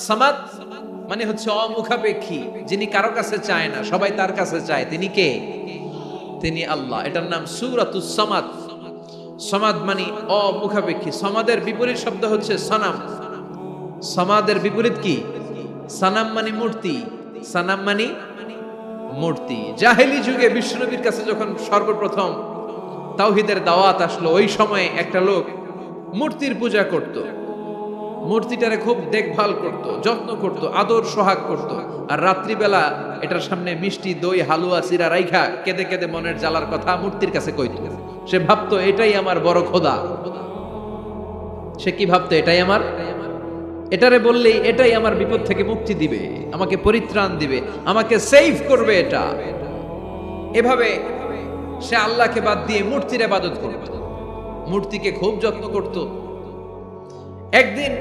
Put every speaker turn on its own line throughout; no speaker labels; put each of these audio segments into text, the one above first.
সামাদ মানে হচ্ছে অমুখাপেক্ষী, যিনি কারো কাছে চায় না, সবাই তার কাছে চায়। তিনি কে? তিনি আল্লাহ। এটার নাম সূরাতুস সামাদ। সামাদ মানে অমুখাপেক্ষী। সামাদের বিপরীত শব্দ হচ্ছে সানাম। সামাদের বিপরীত কি? সানাম মানে মূর্তি। সানাম মানে মূর্তি। জাহেলি যুগে বিশ্বনবীর কাছে যখন সর্বপ্রথম তাওহীদের দাওয়াত আসলো, ওই সময়ে একটা লোক মূর্তির পূজা করত, মূর্তিটারে খুব দেখভাল করত, যত্ন করত, আদর সোহাগ করত। আর রাত্রিবেলা এটার সামনে মিষ্টি দই হালুয়া চিরা রাইখা কেঁদে কেঁদে মনের জ্বালার কথা মূর্তির কাছে কইত। সে ভাবতো এটাই আমার বড় খোদা। সে কি ভাবতো? এটাই আমার, এটারে বললেই এটাই আমার বিপদ থেকে মুক্তি দিবে, আমাকে পরিত্রাণ দিবে, আমাকে সেভ করবে এটা। এভাবে সে আল্লাহকে বাদ দিয়ে মূর্তির ইবাদত করত, মূর্তিকে খুব যত্ন করত। একদিন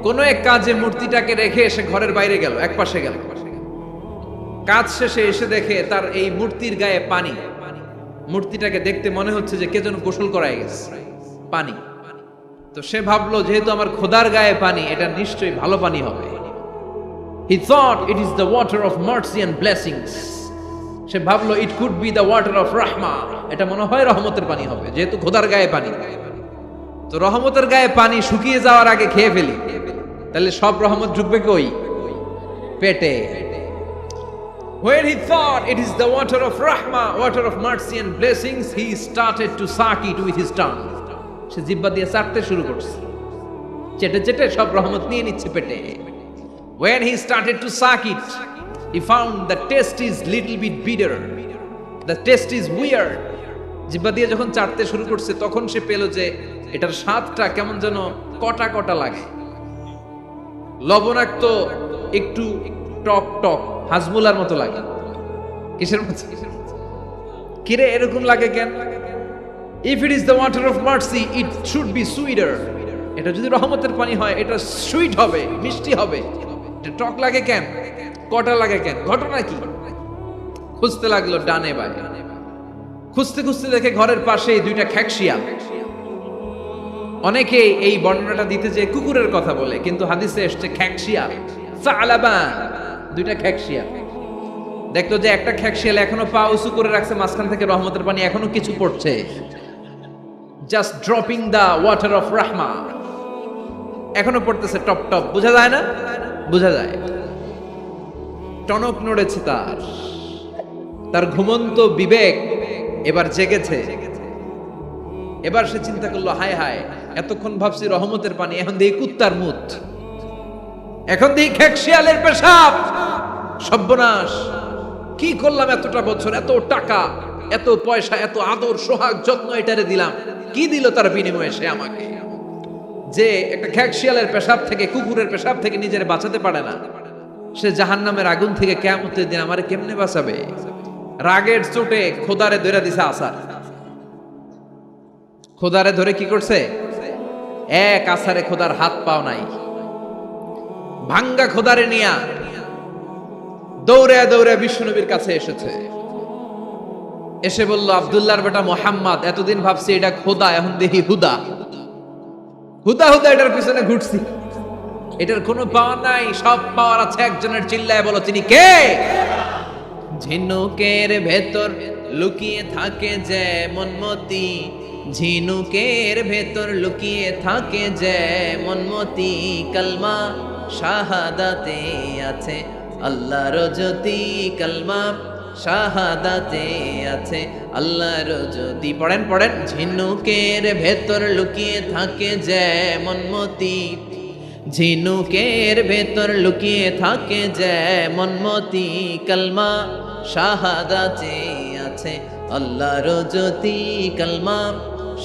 কোন এক কাজে মূর্তিটাকে রেখে এসে ঘরের বাইরে গেল, এক পাশে গেল। কাজ শেষে এসে দেখে তার এই মূর্তির গায়ে পানি। মূর্তিটাকে দেখতে মনে হচ্ছে যে কে যেন গোসল করায় গেছে, পানি। তো সে ভাবলো যেহেতু আমার খোদার গায়ে পানি, এটা নিশ্চয়ই ভালো পানি হবে। He thought it is the water of mercy and blessings. সে ভাবলো it could be the water of rahma. এটা মনে হয় রহমতের পানি হবে, যেহেতু খোদার গায়ে পানি। তো রহমতের গায়ে পানি শুকিয়ে যাওয়ার আগে খেয়ে ফেলি, তাহলে সব রহমত ঢুকবে কই? পেটে। When he thought it is the water of rahma, water of mercy and blessings, he started to suck it with his tongue. সে জিহ্বা দিয়ে চাটতে শুরু করছে, চেটে চেটে সব রহমত নিয়ে নিচ্ছে পেটে। When he started to suck it, he found the taste is little bit bitter. The taste is weird. জিহ্বা দিয়ে যখন চাটতে শুরু করছে, তখন সে পেল যে এটার স্বাদটা কেমন যেন কটা কটা লাগে, লবণাক্ত, একটু টক টক, হাজমুলার মতো লাগে। কিসের মতো? কিরে এরকম লাগে কেন? If it is the water of mercy, it should be sweeter. এটা যদি রহমতের পানি হয়, এটা সুইট হবে, মিষ্টি হবে। এটা টক লাগে কেন, কটা লাগে কেন, ঘটনা কি? খুঁজতে লাগলো ডানে বায়ে। খুঁজতে খুঁজতে দেখে ঘরের পাশে দুইটা খ্যাকশিয়াল। অনেকে এই বর্ণনাটা দিতে যে কুকুরের কথা বলে, কিন্তু হাদিসে এসছে খ্যাকশিয়াল, সালাবান, দুইটা খ্যাকশিয়াল। দেখতো যে একটা খ্যাকশিয়াল এখনো পা উঁচু করে রাখছে, মাঝখান থেকে রহমতের পানি এখনো কিছু পড়ছে, just dropping the water of রাহমা, এখনো পড়তেছে টপ টপ। বোঝা যায় না? বোঝা যায়। টনক নড়েছে তার, তার ঘুমন্ত বিবেক এবার জেগেছে। এবার সে চিন্তা করলো, হায় হায়, এতক্ষণ ভাবছি রহমতের পানি, এখন দেখি কুত্তার মুত, এখন দেখি খ্যাকশিয়ালের পেশাব। সর্বনাশ, কি করলাম এতটা বছর, এত টাকা, এত পয়সা, এত আদর সোহাগ যত্ন এটারে দিলাম, কি দিল তার বিনিময়ে সে আমাকে? যে একটা খ্যাকশিয়ালের পেশাব থেকে, কুকুরের পেশাব থেকে নিজের বাঁচাতে পারে না, সে জাহান্নামের আগুন থেকে কিয়ামতের দিন আমারে কেমনে বাঁচাবে? রাগের চোটে খোদারে ধরে দিছে আসার। খোদারে ধরে কি করছে? এক আসারে খোদার হাত পাও নাই, ভাঙ্গা খোদারে নিয়া দৌড়ে দৌড়ে বিশ্বনবীর কাছে এসেছে। এসে বলল, আব্দুল্লাহর বেটা মোহাম্মদ, এতদিন ভাবছি এটা খোদা, এখন দেখি হুদা। হুদা হুদা এটার পিছনে ঘুরছি, এটার কোনো পাওয়ার নাই, সব পাওয়ার আছে একজনের। চিল্লায় বলো, তিনি কে? ঝিনুকের ভেতর লুকিয়ে থাকে যেমন মতি, ঝিনুকের ভেতর লুকিয়ে থাকে যেমন মতি, কালমা শাহাদাতে আছে আল্লাহর জ্যোতি, কালমা শাহাদাতে আছে আল্লাহর জ্যোতি। পড়েন পড়েন। ঝিনুকের ভেতর লুকিয়ে থাকে যেমন মতি, ঝিনুকের ভেতর লুকিয়ে থাকে যেমন মতি, কালমা শাহাদাতে আছে আল্লাহর জ্যোতি, কালমা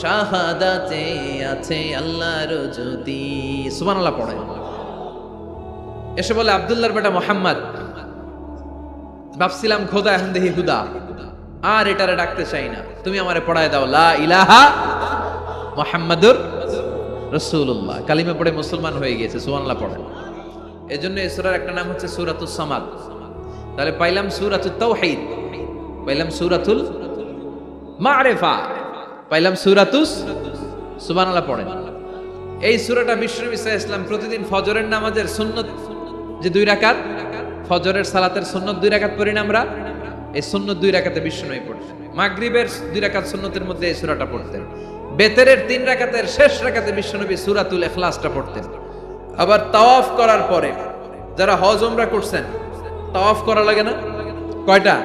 শাহাদাতে আছে আল্লাহর জ্যোতি। সুবহানাল্লাহ পড়ে। এসে বলে, আব্দুল্লাহর বেটা মোহাম্মদ, ভাবছিলাম খোদা, এখন দেখি হুদা, আর এটারে ডাকতে চাই না, তুমি আমারে পড়ায় দাও লা ইলাহা মুহাম্মাদুর রাসূলুল্লাহ। কালিমা পড়ে মুসলমান হয়ে গিয়েছে। সুবহানাল্লাহ পড়েন। এজন্য এই সূরার একটা নাম হচ্ছে সূরাতুস সামাদ। তাহলে পাইলাম সূরাতুত তাওহীদ, পাইলাম সূরাতুল মারিফা, পাইলাম সূরাতুস, সুবহানাল্লাহ পড়েন। এই সূরাটা বিশ্বনবী সাল্লাল্লাহু আলাইহি ওয়াসাল্লাম প্রতিদিন ফজরের নামাজের সুন্নত যে 2 রাকাত ফজরের সালাতের সুন্নত 2 রাকাত পড়ি না আমরা, এই সুন্নত 2 রাকাতে বিশ্বনবী পড়তেন। মাগরিবের 2 রাকাত সুন্নতের মধ্যে এই সূরাটা পড়তেন। বেতেরের 3 রাকাতের শেষ রাকাতে বিশ্বনবী সূরাতুল ইখলাসটা পড়তেন। আবার তাওয়াফ করার পরে যারা হজ উমরা করছেন, তাওয়াফ করা লাগে না? কয়টা?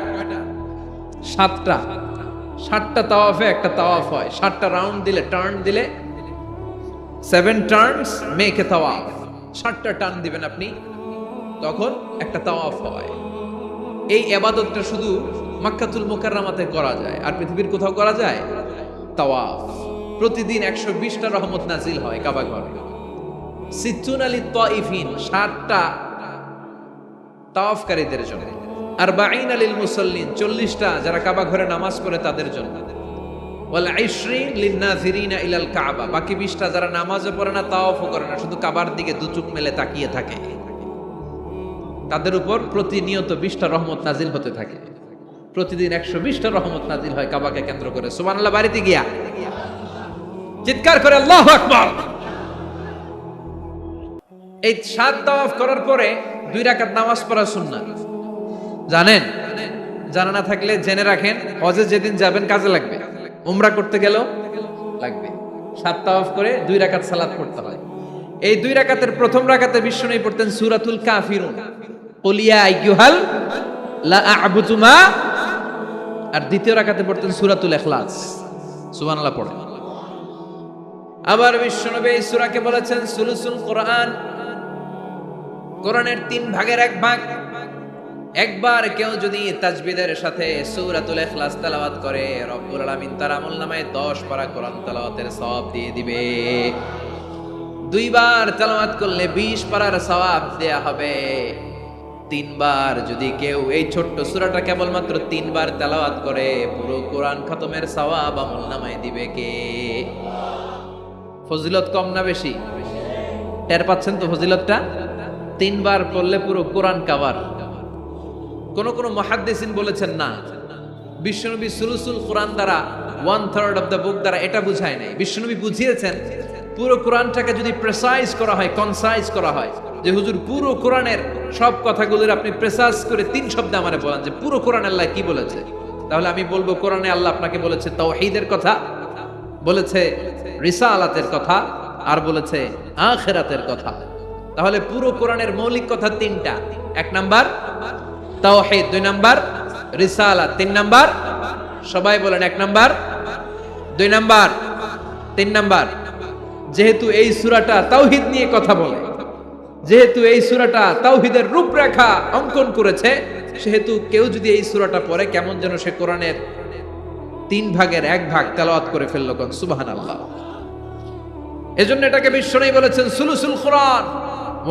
7টা। 7টা তাওয়াফে একটা তাওয়াফ হয়। 7টা রাউন্ড দিলে, টার্ন দিলে 7 টার্নস মেক এ তাওয়াফ। 7টা টার্ন দিবেন আপনি, তখন একটা তাওয়াফ হয়। এই ইবাদতটা শুধু মক্কাতুল মুকাররমাতে করা যায়, আর পৃথিবীর কোথাও করা যায়? তাওয়াফ প্রতিদিন 120টা রহমত নাজিল হয় কাবা ঘরে। সিত্তুন আলী তাইফিন 60টা তাওয়াফকারীদের জন্য, আর 40 আলিল মুসাল্লিন 40টা যারা কাবা ঘরে নামাজ পড়ে তাদের জন্য, ওয়াল 20 লিন-নাযিরিনা ইলাল কাবা, বাকি 20টা যারা নামাজও পড়ে না তাওয়াফও করে না, শুধু কাবার দিকে দু চোখ মেলে তাকিয়ে থাকে, তাদের উপর প্রতিনিয়ত 20টা রহমত নাজিল হতে থাকে। প্রতিদিন 120টা রহমত নাজিল হয় কাবাকে কেন্দ্র করে। সুবহানাল্লাহ। বাড়িতে গিয়া চিৎকার করে আল্লাহু আকবার। এই 7 তাওয়াফ করার পরে 2 রাকাত নামাজ পড়া সুন্নাত। জানেন? জানা না থাকলে জেনে রাখেন, হজে যেদিন যাবেন কাজে লাগবে, উমরা করতে গেলেও লাগবে। 7 তাওয়াফ করে 2 রাকাত সালাত পড়তে হয়। এই 2 রাকাতের প্রথম রাকাতে বিশ্বনবী পড়তেন সূরাতুল কাফিরুন, কুল ইয়া আইয়ুহাল লা আ'বুদু মা, আর দ্বিতীয় রাকাতে পড়তেন সূরাতুল ইখলাস। সুবহানাল্লাহ পড়েন। আবার বিশ্বনবী এই সূরাকে বলেছেন সুলুসুল কোরআন, কোরআনের 3 ভাগের 1 ভাগ। একবার কেউ যদি তাজবিদের সাথে সূরাতুল ইখলাস তেলাওয়াত করে, রব্বুল আলামিন তার আমলনামায় 10 পারা কোরআন তেলাওয়াতের সওয়াব দিয়ে দিবে। 2 বার তেলাওয়াত করলে 20 পারার সওয়াব দেয়া হবে। 3 বার যদি কেউ এই ছোট্ট সূরাটা কেবলমাত্র 3 বার তেলাওয়াত করে, পুরো কোরআন খতমের সওয়াব আমলনামায় দিবে কে? ফজিলত কম না বেশি? টের পাচ্ছেন তো ফজিলতটা? 3 বার পড়লে পুরো কোরআন কভার। কোন কোন মুহাদ্দিসিন বলেছেন না, বিশ্বনবী সুলুসুল কোরআন দ্বারা 1/3 অফ দ্য বুক দ্বারা এটা বুঝায় নাই। বিশ্বনবী বুঝিয়েছেন পুরো কোরআনটাকে যদি প্রেসাইজ করা হয়, কনসাইজ করা হয়, যে হুজুর পুরো কোরআনের সব কথাগুলোর আপনি প্রেসাইজ করে 3 শব্দে আমারে বলেন যে পুরো কোরআন আল্লাহ কি বলেছে, তাহলে আমি বলবো কোরআনে আল্লাহ আপনাকে বলেছে তাওহীদের কথা, বলেছে রিসালাতের কথা, আর বলেছে আখিরাতের কথা। তাহলে পুরো কোরআনের মৌলিক কথা 3টা। 1 নাম্বার তাওহীদ, 2 নাম্বার রিসালাত, 3 নাম্বার সবাই বলেন 1 নাম্বার, 2 নাম্বার, 3 নাম্বার। যেহেতু এই সূরাটা তাওহীদ নিয়ে কথা বলে, যেহেতু এই সূরাটা তাওহীদের রূপরেখা অঙ্কন করেছে, সেহেতু কেউ যদি এই সূরাটা পড়ে কেমন যেন সে কোরআনের 3 ভাগের 1 ভাগ তেলাওয়াত করে ফেললো। কোন সুবহানাল্লাহ। এজন্য এটাকে বিশ্বনবী বলেছেন সুলুসুল কোরআন,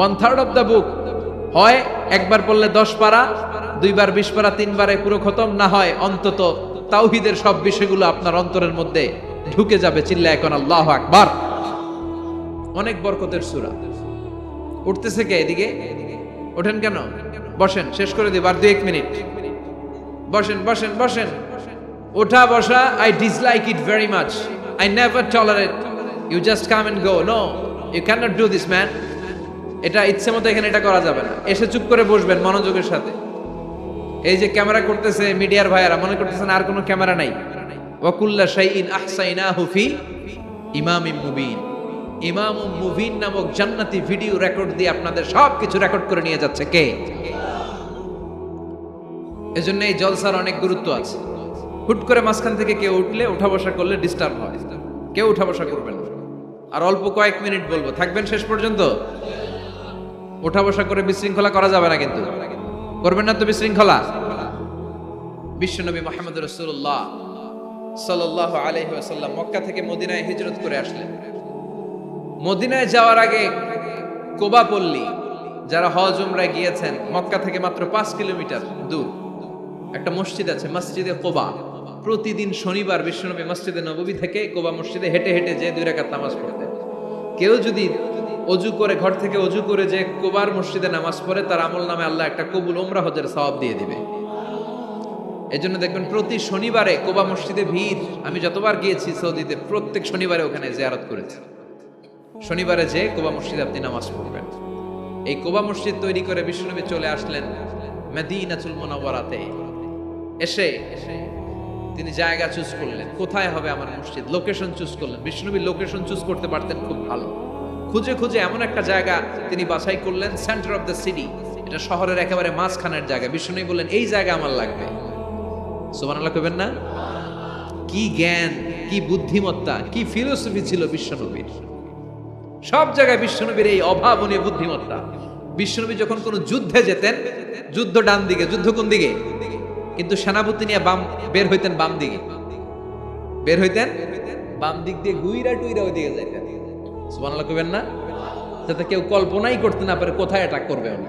1/3 অফ দ্য বুক। হয় একবার পড়লে 10 পারা, 2 বার 20 পারা, 3 বারে পুরো খতম, না হয় অন্তত তাওহীদের সব বিষয়গুলো আপনার অন্তরের মধ্যে ঢুকে যাবে। চিল্লায় এখন আল্লাহু আকবার। অনেক বরকতের সূরা। উঠতেছে কে? এদিকে ওঠেন কেন? বসেন, শেষ করে দিব আর 2-1 মিনিট। বসেন বসেন বসেন। ওঠা বসা I dislike it very much. I never tolerate you just come and go. No, you cannot do this, man. এটা ইচ্ছে মতো এখানে এটা করা যাবে না। এসে চুপ করে বসবেন মনোযোগের সাথে। এই যে ক্যামেরা করতেছে মিডিয়ার ভাইয়ারা মনে করতেছেন আর কোনো ক্যামেরা নাই। ওয়া কুল্লা শাইইন আহসাইনাহু ফি ইমামিম মুবিন। ইমামুম মুবিন নামক জান্নাতি ভিডিও রেকর্ড দিয়ে আপনাদের সবকিছু রেকর্ড করে নিয়ে যাচ্ছে কে? এজন্য এই জলসার অনেক গুরুত্ব আছে। হুট করে মাঝখান থেকে কেউ উঠলে, উঠা বসা করলে ডিস্টার্ব হয়। কেউ উঠা বসা করবেন না। আর অল্প কয়েক মিনিট বলবো, থাকবেন শেষ পর্যন্ত। উঠা বসা করে বিশৃঙ্খলা করা যাবে না, কিন্তু করবেন না তো বিশৃঙ্খলা। বিশ্বনবী মুহাম্মদ রাসূলুল্লাহ সাল্লাল্লাহু আলাইহি ওয়াসাল্লাম মক্কা থেকে মদিনায় হিজরত করে আসলেন। মদিনায় যাওয়ার আগে কোবা পল্লী, যারা হজ উমরায় গিয়েছেন, মক্কা থেকে মাত্র 5 কিলোমিটার দূর একটা মসজিদ আছে, মসজিদে কোবা। প্রতিদিন শনিবার বিশ্বনবী মসজিদে নববী থেকে কোবা মসজিদে হেঁটে হেঁটে যে 2 রাকাত নামাজ পড়তেন। কেউ যদি অজু করে, ঘর থেকে অজু করে যে কোবার মসজিদে নামাজ পড়ে, তার আমল নামে আল্লাহ একটা কবুল উমরা হজের সওয়াব দিয়ে দিবে। এজন্য দেখবেন প্রতি শনিবারে কোবা মসজিদে ভিড়। আমি যতবার গিয়েছি সৌদিতে, প্রত্যেক শনিবারে ওখানে জিয়ারত করেছি। শনিবারে যে কোবা মসজিদে আপনি নামাজ পড়বেন। এই কুবা মসজিদ তৈরি করে বিশ্বনবী চলে আসলেন মদিনাতুল মুনাওয়ারাতে। এসে তিনি জায়গা চুজ করলেন, কোথায় হবে আমার মসজিদ, লোকেশন চুজ করলেন। বিশ্বনবী লোকেশন চুজ করতে পারতেন খুব ভালো, খুঁজে খুঁজে এমন একটা জায়গা তিনি বাছাই করলেন, সেন্টার অফ দ্য সিটি, এটা শহরের একেবারে মাঝখানের জায়গা। বিশ্বনবী বললেন এই জায়গা আমার লাগবে। সুবহানাল্লাহ কইবেন না? কি জ্ঞান, কি বুদ্ধিমত্তা, কি ফিলোসফি ছিল বিশ্বনবীর। সব জায়গায় বিশ্বনবীর এই অভাবনীয় বুদ্ধিমত্তা। বিশ্বনবী যখন কোনো যুদ্ধে যেতেন, যুদ্ধ ডান দিকে, যুদ্ধ কোন দিকে, কিন্তু সেনাপতি নিয়ে বের হইতেন বাম দিকে, বের হইতেন বাম দিক দিয়ে, গুইরা টুইরা ওই দিকে যাইতেন। সুবহানাল্লাহ কইবেন না? যাতে কেউ কল্পনাই করতে না পারে কোথায় অ্যাটাক করবে উনি।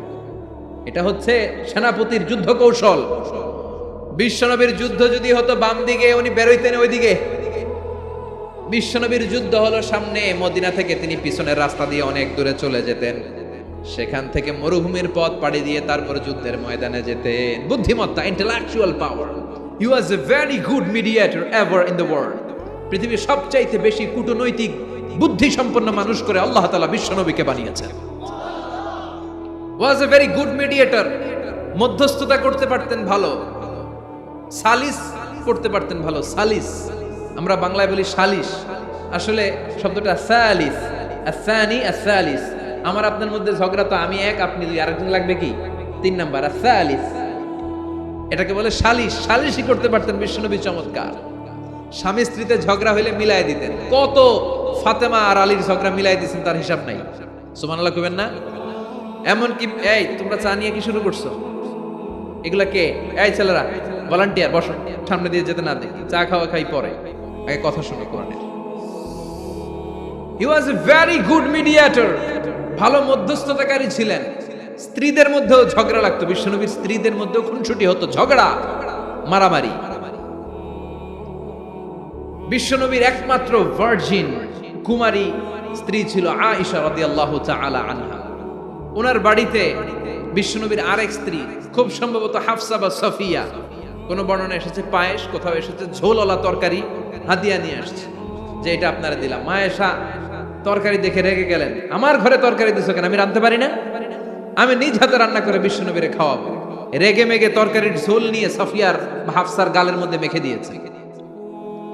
এটা হচ্ছে সেনাপতির যুদ্ধ কৌশল। বিশ্বনবীর যুদ্ধ যদি হতো বাম দিকে, উনি বের হইতেন ওই দিকে। বিশ্বনবীর যুদ্ধ হলো সামনে, মদিনা থেকে তিনি পিছনের রাস্তা দিয়ে অনেক দূরে চলে যেতেন, সেখান থেকে মরুভূমির পথ পাড়ি দিয়ে তারপর যুদ্ধের ময়দানে যেতেন। বুদ্ধিমত্তা, intellectual power. He was a very good mediator ever in the world. পৃথিবীর সবচাইতে বেশি কূটনৈতিক বুদ্ধি সম্পন্ন মানুষ করে আল্লাহ তাআলা বিশ্বনবীকে বানিয়েছেন। ওয়াজ এ ভেরি গুড মিডিয়েটর। মধ্যস্থতা করতে পারতেন ভালো, সালিস করতে পারতেন ভালো। সালিস আমরা বাংলায় বলি সালিশ, আসলে শব্দটা সালিস, আসানি আসালিস। আমার আপনার মধ্যে ঝগড়া, তো আমি এক আপনি দুই, আরেকজন লাগবে কি তিন নাম্বার, আসালিস, এটাকে বলে সালিশ। সালিশই করতে পারতেন বিশ্বনবী, চমৎকার। স্বামী স্ত্রীতে ঝগড়া হইলে মিলাই দিতেন। কত ফাতেমা আর আলীর ঝগড়া মিলাই দিয়েছেন তার হিসাব নাই। সুবহানাল্লাহ কইবেন না? এমন কি, এই তোমরা চা নিয়ে কি শুরু করছো, এগুলা কে? এই ছেলেরা ভলান্টিয়ার বসো, সামনে দিয়ে যেতে না দেখি, চা খাওয়া খাই পরে, আগে কথা শুনো কোরআনের। হি ওয়াজ এ ভেরি গুড মিডিয়েটর, ভালো মধ্যস্থতাকারী ছিলেন। স্ত্রীদের মধ্যেও ঝগড়া লাগতো, বিশ্বনবীর স্ত্রীদের মধ্যেও খুনসুটি হতো, ঝগড়া মারামারি। বিশ্বনবীর একমাত্র ভার্জিন কুমারী স্ত্রী ছিল আয়েশা রাদিয়াল্লাহু তাআলা আনহা। ওনার বাড়িতে বিশ্বনবীর আরেক স্ত্রী, খুব সম্ভবত হাফসা বা সফিয়া, কোন বর্ণনা এসেছে পায়েস, কোথাও এসেছে ঝোলওয়ালা তরকারি হাদিয়া নিয়ে আসছে, যে এটা আপনারা দিলাম। আয়েশা তরকারি দেখে রেগে গেলেন, আমার ঘরে তরকারি দিছো কেন, আমি রাঁধতে পারি না? আমি নিজ হাতে রান্না করে বিশ্বনবীরে খাওয়াবো। রেগে মেগে তরকারির ঝোল নিয়ে সফিয়ার বা হাফসার গালের মধ্যে মেখে দিয়েছে।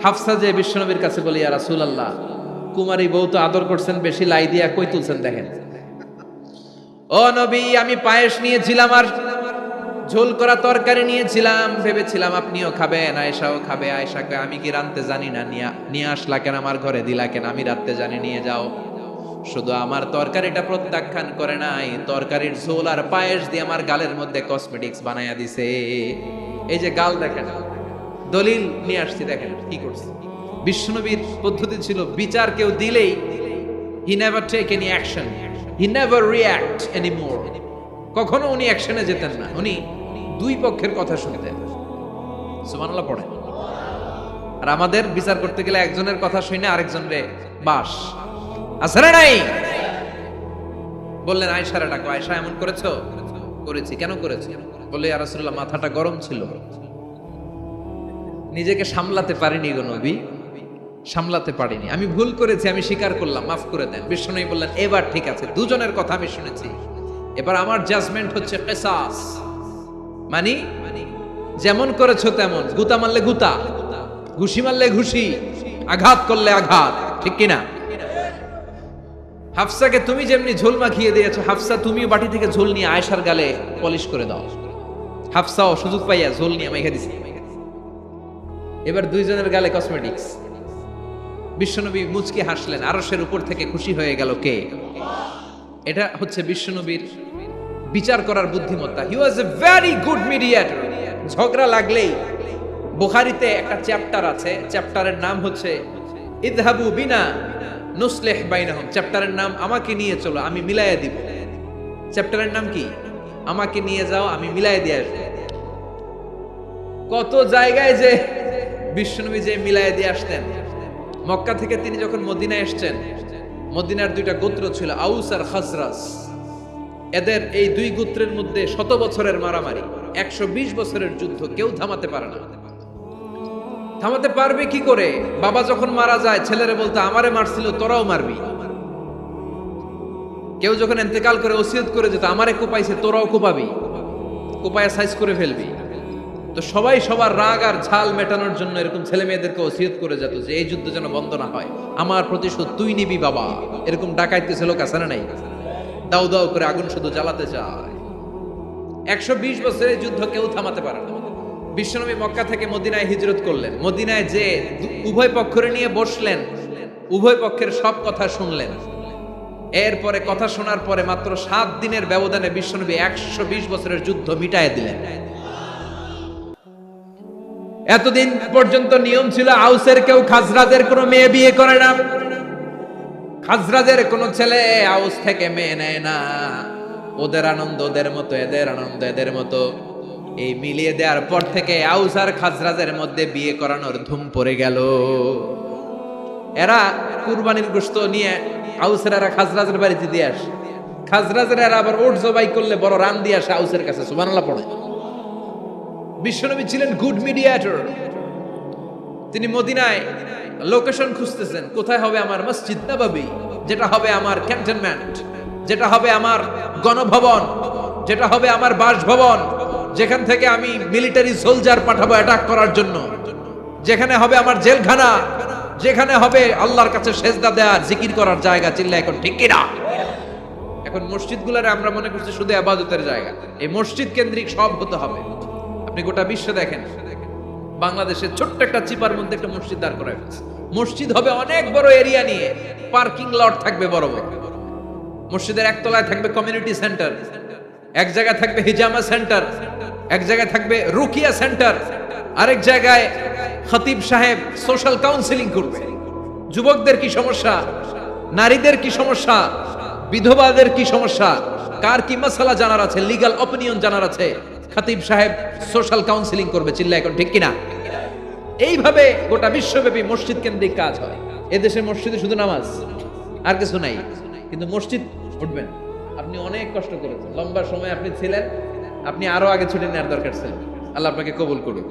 হাফসা যে বিশ্বনবীর কাছে বলি, ইয়া রাসূলুল্লাহ, কুমারী বউ তো আদর করছেন বেশি, লাই দিয়া কই তুলছেন দেখেন। ও নবী, আমি পায়েস নিয়েছিলাম আর ঝোল করা তরকারি নিয়েছিলাম, ভেবেছিলাম আপনিও খাবেন, আয়েশাও খাবে। আয়েশাকে আমি কি রাঁধতে জানি না, নিয়ে আসলা কেন আমার ঘরে, দিলা কেন? আমি রাঁধতে জানি, নিয়ে যাও। শুধু আমার তরকারিটা প্রত্যাখ্যান করে নাই, তরকারির ঝোল আর পায়েস দিয়ে আমার গালের মধ্যে কসমেটিক্স বানাইয়া দিছে। এই যে গাল দেখেন, দলিল নিয়ে আসছি, দেখেন কি করছে। বিশ্বনবীর পদ্ধতি ছিল, বিচার কেউ দিলেই he never take any action, he never react anymore. কখনো উনি অ্যাকশনে যেতেন না, উনি দুই পক্ষের কথা শুনতেন। সুবহানাল্লাহ পড়ে। আর আমাদের বিচার করতে গেলে একজনের কথা শুনে আরেকজনরে বাস আসরে নাই। বললেন আয়েশারে ডাকো, আয়েশা এমন করেছো? করেছি। কেন করেছি? বলে ইয়া রাসূলুল্লাহ, মাথাটা গরম ছিল, নিজেকে সামলাতে পারিনি গো নবী, সামলাতে পারিনি, আমি ভুল করেছি, আমি স্বীকার করলাম, মাফ করে দেন। বিশ্বনবী বললেন এবার ঠিক আছে, দুজনের কথা আমি শুনেছি, এবার আমার জাজমেন্ট হচ্ছে কিসাস, মানে যেমন করেছো তেমন, গুতা মারলে গুতা, ঘুষি মারলে ঘুষি, আঘাত করলে আঘাত, ঠিক কিনা? হাফসাকে তুমি যেমনি ঝোল মাখিয়ে দিয়েছো, হাফসা তুমিও বাটি থেকে ঝোল নিয়ে আয়েশার গালে পলিশ করে দাও। হাফসাও সুযোগ পাইয়া ঝোল নিয়ে মেখে দিছে। এবার দুইজনের গালে কসমেটিক্স। বিশ্বনবী মুচকি হাসলেন, আরশের উপর থেকে খুশি হয়ে গেল কে? এটা হচ্ছে বিশ্বনবীর বিচার করার বুদ্ধিমত্তা। হি ওয়াজ এ ভেরি গুড মিডিয়েটর। ঝগড়া লাগলেই, বুখারীতে একটা চ্যাপ্টার আছে, চ্যাপ্টারের নাম হচ্ছে ইযহাবু বিনা নুসলিহ বাইনাহুম। চ্যাপ্টারের নাম আমাকে নিয়ে চলো, আমি মিলাইয়া দিব। চ্যাপ্টারের নাম কি? আমাকে নিয়ে যাও, আমি মিলাইয়া দিয়ে আসবো। কত জায়গায় যে বিশ্বনবী যে মিলাইয়া দিয়ে আসতেন। মক্কা থেকে তিনি যখন মদিনায় এসেছেন, মদিনার দুইটা গোত্র ছিল, আউস আর খাজরাজ। এদের এই দুই গোত্রের মধ্যে 100 বছরের মারামারি, 120 বছরের যুদ্ধ, কেউ থামাতে পারে না। থামাতে পারবে কি করে? বাবা যখন মারা যায়, ছেলেরে বলতে আমারে মারছিল, তোরাও মারবি। কেউ যখন ইন্তেকাল করে ওসিয়ত করে যেত আমারে কোপাইছে তোরাও কোপাবি, কোপায়া সাইজ করে ফেলবি। তো সবাই সবার রাগ আর ঝাল মেটানোর জন্য এরকম ছেলে মেয়েদেরকে ওসিয়ত করে যেত যে এই যুদ্ধ যেন বন্ধ না হয়, আমার প্রতিশোধ তুই নিবি বাবা। এরকম ডাকাইতেছে লোক আছে না নাই? দাও দাও করে আগুন শুধু জ্বালাতে চায়। 120 বছরের যুদ্ধ কেউ থামাতে পারে না। বিশ্বনবী মক্কা থেকে মদিনায় হিজরত করলেন। মদিনায় যে উভয় পক্ষরে নিয়ে বসলেন, উভয় পক্ষের সব কথা শুনলেন। এরপরে কথা শোনার পরে মাত্র 7 দিনের ব্যবধানে বিশ্বনবী 120 বছরের যুদ্ধ মিটায় দিলেন। এতদিন পর্যন্ত নিয়ম ছিল আউসের কেউ খাজরাজের কোনো মেয়ে বিয়ে করে না, খাজরাজের কোনো ছেলে আউস থেকে মেয়ে নেয় না। ওদের আনন্দ ওদের মতো, এদের আনন্দ এদের মতো। এই মিলিয়ে দেওয়ার পর থেকে আউস আর খাজরাজের মধ্যে বিয়ে করানোর ধুম পড়ে গেল। এরা কুরবানির গোশত নিয়ে আউসের এরা খাজরাজের বাড়িতে দিয়ে আসে, খাজরাজের এরা আবার ওট জবাই করলে বড় রান দিয়ে আসে আউসের কাছে। সুবহানাল্লাহ পড়ে। বিশ্বনবী ছিলেন গুড মিডিয়েটর। তিনি মদিনায় লোকেশন খুঁজতেছেন, কোথায় হবে আমার মসজিদ নববী, যেটা হবে আমার ক্যান্টনমেন্ট, যেটা হবে আমার গণভবন, যেটা হবে আমার বাসভবন, যেখান থেকে আমি মিলিটারি সোলজার পাঠাবো অ্যাটাক করার জন্য, যেখানে হবে আমার জেলখানা, যেখানে হবে আল্লাহর কাছে সেজদা দেওয়ার জিকির করার জায়গা। চিল্লা এখন ঠিক কিনা? এখন মসজিদগুলোরে আমরা মনে করছি শুধু ইবাদতের জায়গা। এই মসজিদ কেন্দ্রিক সব হতে হবে। আপনি গোটা বিশ্ব দেখেন, বাংলাদেশের ছোট্ট একটা চিপার মধ্যে একটা মসজিদ দাঁড় করা হয়েছে। মসজিদ হবে অনেক বড় এরিয়া নিয়ে, পার্কিং লট থাকবে বড় বড়। মসজিদের একতলায় থাকবে কমিউনিটি সেন্টার, এক জায়গায় থাকবে হিজামা সেন্টার, এক জায়গায় থাকবে রুকিয়া সেন্টার, আরেক জায়গায় খতিব সাহেব সোশ্যাল কাউন্সিলিং করবে। যুবকদের কি সমস্যা, নারীদের কি সমস্যা, বিধবাদের কি সমস্যা, কার কি মাসালা জানার আছে, লিগ্যাল অপিনিয়ন জানার আছে, খতিব সাহেব সোশ্যাল কাউন্সিলিং করবে। চিল্লা এখন ঠিক কিনা? এইভাবে গোটা বিশ্বব্যাপী মসজিদ কেন্দ্রিক কাজ হয়। এদেশের মসজিদে শুধু নামাজ আর কিছু নাই, কিন্তু মসজিদ উঠবেন। আপনি অনেক কষ্ট করেছেন, লম্বা সময় আপনি ছিলেন, আপনি আরো আগে ছুটে নেওয়ার দরকার ছিল। আল্লাহ আপনাকে কবুল করুক।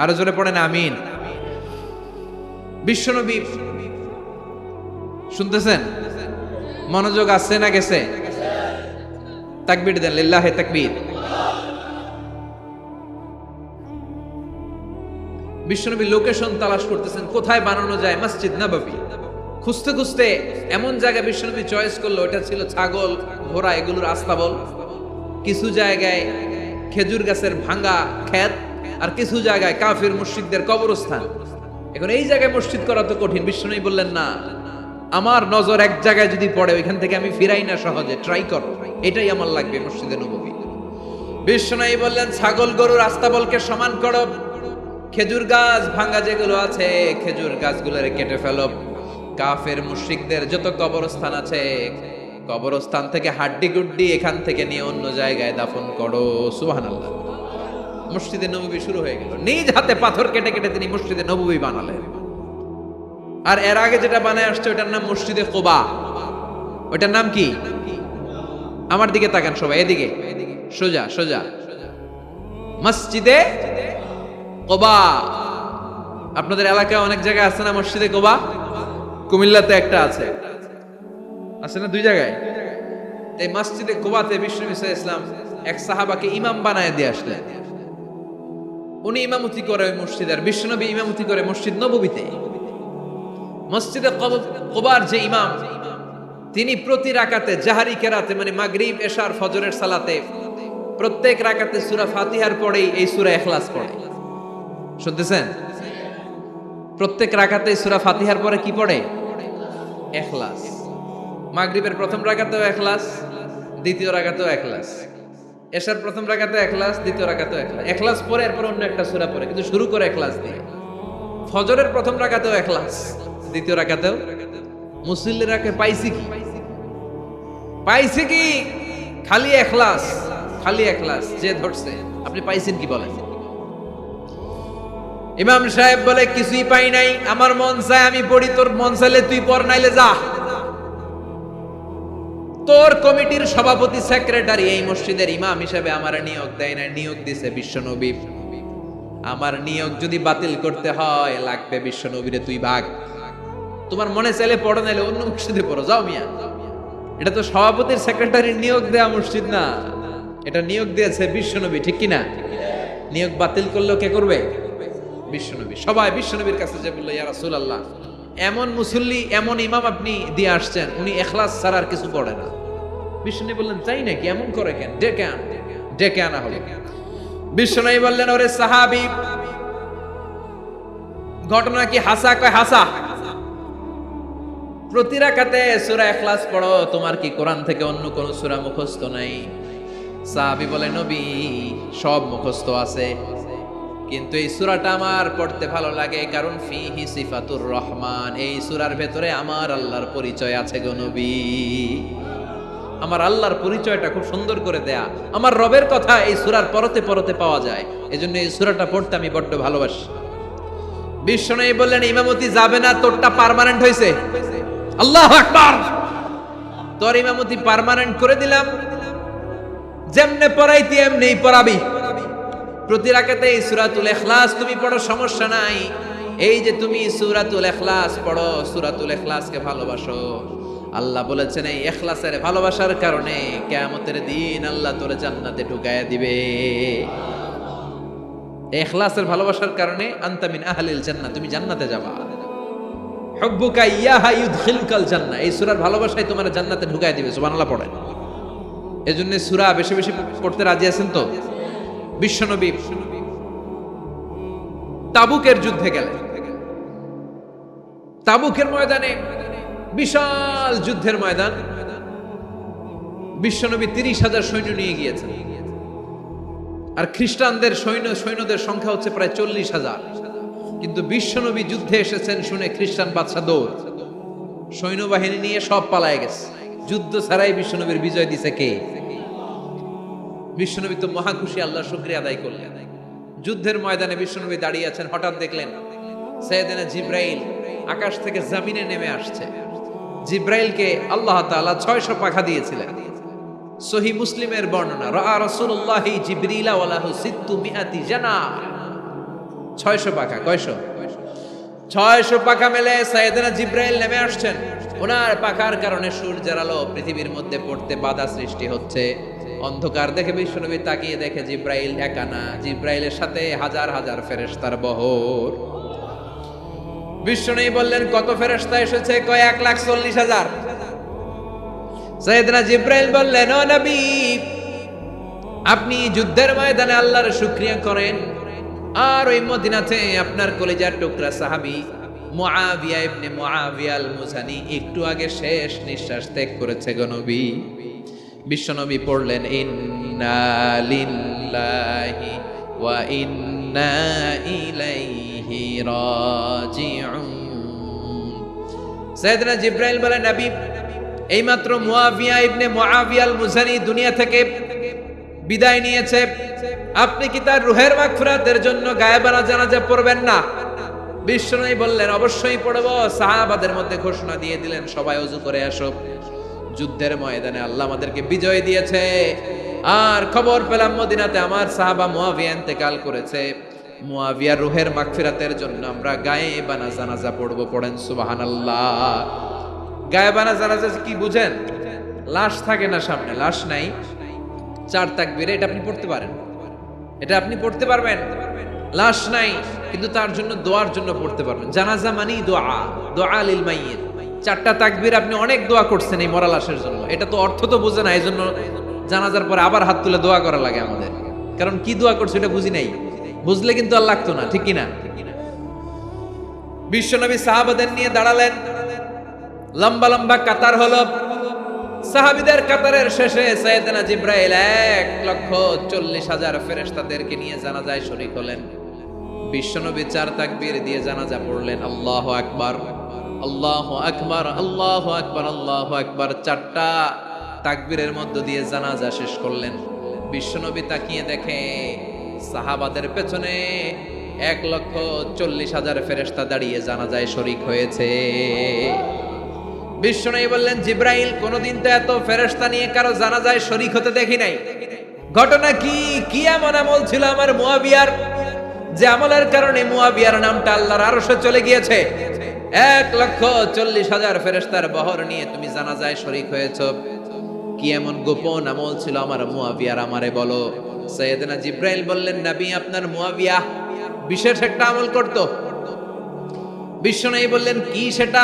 আরো জোরে পড়েন আমিন। বিশ্বনবী শুনতেছেন? মনোযোগ আসছে না গেছে? তাকবীর দেন, লিল্লাহে তাকবীর। বিশ্বনবী লোকেশন তালাশ করতেছেন, কোথায় বানানো যায় মসজিদ নববী। খুঁজতে খুঁজতে এমন জায়গা বিশ্বনবী চয়েস করলো, এটা ছিল ছাগল ঘোড়া এগুলোর আস্তাবল, কিছু জায়গায় খেজুর গাছের ভাঙা ক্ষেত, আর কিছু জায়গায় কাফির মুশরিকদের কবরস্থান। এখন এই জায়গায় মসজিদ করা তো কঠিন। বিশ্বনবী বললেন, না, আমার নজর এক জায়গায় যদি পড়ে ওইখান থেকে আমি ফিরাই না সহজে, ট্রাই করো, এটাই আমার লাগবে মসজিদে নববী। বিশ্বনবী বললেন, ছাগল গরুর আস্তাবলকে সমান করো, খেজুর গাছ ভাঙা যেগুলো আছে খেজুর গাছগুলোরে কেটে ফেলো, কাফের মুশরিকদের যত কবরস্থান আছে কবরস্থান থেকে হাড্ডি গুড্ডি এখান থেকে নিয়ে অন্য জায়গায় দাফন করো। সুবহানাল্লাহ। মসজিদে নববী শুরু হয়ে গেল। নিজ হাতে পাথর কেটে কেটে তিনি মসজিদে নববী বানালেন। আর এর আগে যেটা বানায় আসছে ওটার নাম মসজিদে কুবা। ওটার নাম কি? আমার দিকে তাকান সবাই, এদিকে সোজা সোজা। মসজিদে কুবা। আপনাদের এলাকায় অনেক জায়গায় আছে না মসজিদে কুবা? কুমিল্লাতে একটা আছে, আছে না? 2 জায়গায়। এই মসজিদে কুবাতে বিশ্বনবী সাল্লাল্লাহু আলাইহি ওয়াসাল্লাম এক সাহাবাকে ইমাম বানায় দিয়ে আসলেন। উনি ইমামতি করে ওই মসজিদে, আর বিশ্বনবী ইমামতি করে মসজিদ নববীতে। মসজিদে কুবার যে ইমাম, তিনি প্রতি রাকাতে জাহারি কেরাতে, মানে মাগরিব এশার ফজরের সালাতে প্রত্যেক রাকাতে সূরা ফাতিহার পরেই এই সূরা ইখলাস পড়ে। শুনতেছেন? প্রত্যেক রাকাতে সূরা ফাতিহার পরে কি পড়ে? ইখলাস। মাগরিবের প্রথম রাকাতেও ইখলাস, দ্বিতীয় রাকাতেও ইখলাস, এশার প্রথম রাকাতে ইখলাস, দ্বিতীয় রাকাতেও ইখলাস। ইখলাস পরে এরপর অন্য একটা সূরা পড়ে, কিন্তু শুরু করে ইখলাস দিয়ে। ফজরের প্রথম রাকাতেও ইখলাস, দ্বিতীয় রাকাতেও। মুসল্লিরা কে পাইছে কি? পাইছে কি? খালি ইখলাস, খালি ইখলাস। যে ধরছে, আপনি পাইছেন কি বলেন? ইমাম সাহেব বলে, কিছুই পাই নাই, আমার মন চায় আমি পড়ি, তোর মন চাইলে তুই পড়, নাইলে যা। তোর কমিটির সভাপতি সেক্রেটারি এই মসজিদের ইমাম হিসেবে আমার নিয়োগ দেয় না, নিয়োগ দিছে বিশ্বনবী। আমার নিয়োগ যদি বাতিল করতে হয় লাগবে বিশ্বনবীরে তুই ভাগ। তোমার মনে চাইলে পড়ো, নাইলে অন্য মসজিদে পড়ো, যাও মিয়া। এটা তো সভাপতির সেক্রেটারির নিয়োগ দেয়া মসজিদ না, এটা নিয়োগ দিয়েছে বিশ্বনবী, ঠিক কিনা? নিয়োগ বাতিল করলেও কে করবে? বিশ্বনবী। সবাই বিশ্বনবীর কাছে যে বললো, ইয়া রাসূলুল্লাহ, এমন মুসল্লি, এমন ইমাম আপনি দিয়ে আসছেন, উনি ইখলাস ছাড়া আর কিছু পড়ে না। বিশ্বনবী বললেন, তাই নাকি? এমন করে কেন? ডেকে আনা হলো। বিশ্বনবী বললেন, ওরে সাহাবী, ঘটনা কি হাসা? কয় হাসা। প্রতি রাকাতে সূরা ইখলাস পড়ো, তোমার কি কোরআন থেকে অন্য কোন সূরা মুখস্থ নাই? সাহাবী বলে, নবী, সব মুখস্থ আছে, কিন্তু এই সূরাটা আমার পড়তে ভালো লাগে, কারণ ফিহি সিফাতুর রহমান, এই সূরার ভেতরে আমার আল্লাহর পরিচয় আছে গো নবী। আমার আল্লাহর পরিচয়টা খুব সুন্দর করে দেয়া, আমার রবের কথা এই সূরার পরতে পরতে পাওয়া যায়, এজন্য এই সূরাটা পড়তে আমি বড্ড ভালোবাসি। বিশ্বনবী বললেন, ইমামতি যাবে না, তোরটা পার্মানেন্ট হয়েছে। আল্লাহু আকবার। তোর ইমামতি পার্মানেন্ট করে দিলাম, যেমনে পড়াইতি এমনিই পড়াবি। প্রতি রাকাতে এই সূরাতুল ইখলাস তুমি পড়ো, সমস্যা নাই। এই যে তুমি সূরাতুল ইখলাস পড়ো, সূরাতুল ইখলাসকে ভালোবাসো, আল্লাহ বলেছেন এই ইখলাসের ভালোবাসার কারণে কিয়ামতের দিন আল্লাহ তোরে জান্নাতে ঢুকায়া দিবে। ইখলাসের ভালোবাসার কারণে আনতা মিন আহলিল জান্নাহ, তুমি জান্নাতে যাবা। হুব্বুকা ইয়াহা ইউদখিলুকাল জান্নাহ, এই সূরার ভালোবাসাই তোমার জান্নাতে ঢুকায়া দিবে। সুবহানাল্লাহ পড়েন। এজন্য সূরা বেশি বেশি পড়তে রাজি আছেন তো? বিশ্বনবী তাবুকের যুদ্ধে গেলেন। তাবুকের ময়দানে বিশাল যুদ্ধের ময়দান, বিশ্বনবী 30,000 সৈন্য নিয়ে গিয়েছেন, আর খ্রিস্টানদের সৈন্যদের সংখ্যা হচ্ছে প্রায় 40,000। কিন্তু বিশ্বনবী যুদ্ধে এসেছেন শুনে খ্রিস্টান বাদশা দৌড়, সৈন্যবাহিনী নিয়ে সব পালায় গেছে। যুদ্ধ ছাড়াই বিশ্বনবীর বিজয় দিছে কে? বিশ্বনবী তো মহা খুশি, আল্লাহর শুকরিয়া আদায় করলেন। যুদ্ধের ময়দানে বিশ্বনবী দাঁড়িয়ে আছেন, হঠাৎ দেখলেন সাইয়েদনা জিবরাইল আকাশ থেকে জমিনে নেমে আসছে। জিবরাইলকে আল্লাহ তাআলা 600 পাখা দিয়েছিলেন। সহিহ মুসলিমের বর্ণনা, রাআ রাসূলুল্লাহ জিবরিলা ওয়া লাহু 600 জানাহ। 600 পাখা। কয়শো? 600 পাখা মেলে সাইয়েদনা জিবরাইল নেমে আসছেন। ওনার পাখার কারণে সূর্যের আলো পৃথিবীর মধ্যে পড়তে বাধা সৃষ্টি হচ্ছে। অন্ধকার দেখে বিশ্বনবী তাকিয়ে দেখে জিবরাইল একা না, জিবরাইলের সাথে হাজার হাজার ফেরেশতার বহর। বিশ্বনবী বললেন, কত ফেরেশতা এসেছে? কয় 1,40,000। সাইয়েদনা জিবরাইল বললেন, ও নবী, আপনি যুদ্ধের ময়দানে আল্লাহর শুকরিয়া করেন, আর ওই মদিনাতে আপনার কলিজার টুকরা সাহাবী মুআবিয়া ইবনে মুআবিয়া আল মুজানি একটু আগে শেষ নিঃশ্বাস ত্যাগ করেছে গো নবী। বিশ্বনবী পড়লেন, ইন্না লিল্লাহি ওয়া ইন্না ইলাইহি রাজিউন। সাইয়েদনা জিবরাইল বলেন, নবী, এইমাত্র মুআবিয়া ইবনে মুআবিয়া আল মুজানি দুনিয়া থেকে বিদায় নিয়েছে, আপনি কি তার রূহের মাগফিরাতের জন্য গায়েবানা জানাজা পড়বেন না? বিশ্বনবী বললেন, অবশ্যই পড়ব। সাহাবাদের মধ্যে ঘোষণা দিয়ে দিলেন, সবাই ওযু করে আসো। যুদ্ধের ময়দানে আল্লাহ আমাদেরকে বিজয় দিয়েছে, আর খবর পেলাম মদিনাতে আমার সাহাবা মুআবিয়া ইন্তেকাল করেছে। মুআবিয়ার রূহের মাগফিরাতের জন্য আমরা গায়েবানা জানাজা পড়ব। পড়েন সুবহানাল্লাহ। গায়েবানা জানাজা কি বুঝেন? লাশ থাকে না সামনে, লাশ নাই, 4 তাকবীরে এটা আপনি পড়তে পারেন, এটা আপনি পড়তে পারবেন। লাশ নাই, কিন্তু তার জন্য দোয়ার জন্য পড়তে পারবেন। জানাজা মানি দোয়া, দোয়া লিল মাইয়িত। 4টা তাকবীর আপনি অনেক দোয়া করছেন এই মরা লাশের জন্য, এটা তো অর্থ তো বোঝে না, এইজন্য জানাজার পরে আবার হাত তুলে দোয়া করা লাগে আমাদের, কারণ কি দোয়া করছে এটা বুঝি নাই। বুঝলে কিন্তু আর লাগতো না, ঠিক কিনা? বিশ্বনবী সাহাবাদের নিয়ে দাঁড়ালেন, লম্বা লম্বা কাতার হলো। সাহাবীদের কাতারের শেষে সাইয়েদনা জিবরাইল 1,40,000 ফেরেশতাদেরকে নিয়ে জানাজায় শরীক হলেন। বিশ্বনবী 4 তাকবীর দিয়ে জানাজা পড়লেন, আল্লাহু আকবার, আল্লাহু আকবার, আল্লাহু আকবার, আল্লাহু আকবার। 4টা তাকবীরের মধ্য দিয়ে জানাজা শেষ করলেন। বিশ্বনবী তাকিয়ে দেখে সাহাবাদের পেছনে 1,40,000 ফেরেশতা দাঁড়িয়ে জানাজায় শরীক হয়েছে। বিশ্বনবী বললেন, জিবরাইল, কোনদিন তো এত ফেরেশতা নিয়ে কারো জানাজায় শরীক হতে দেখি নাই। ঘটনা কি? কি এমন আমল ছিল আমার মুআবিয়ার, যে আমলের কারণে মুআবিয়ার নামটা আল্লাহর আরশে চলে গিয়েছে? 1,40,000 ফেরেশতার বহর নিয়ে তুমি জানাজায় শরীক হয়েছ। কি এমন গোপন আমল ছিল আমার মুয়াবিয়ার, আমারে বলো। সাইয়েদনা জিব্রাইল বললেন, নবী আপনার মুয়াবিয়া বিশেষ একটা আমল করত। বিশ্বনবী বললেন, কি সেটা?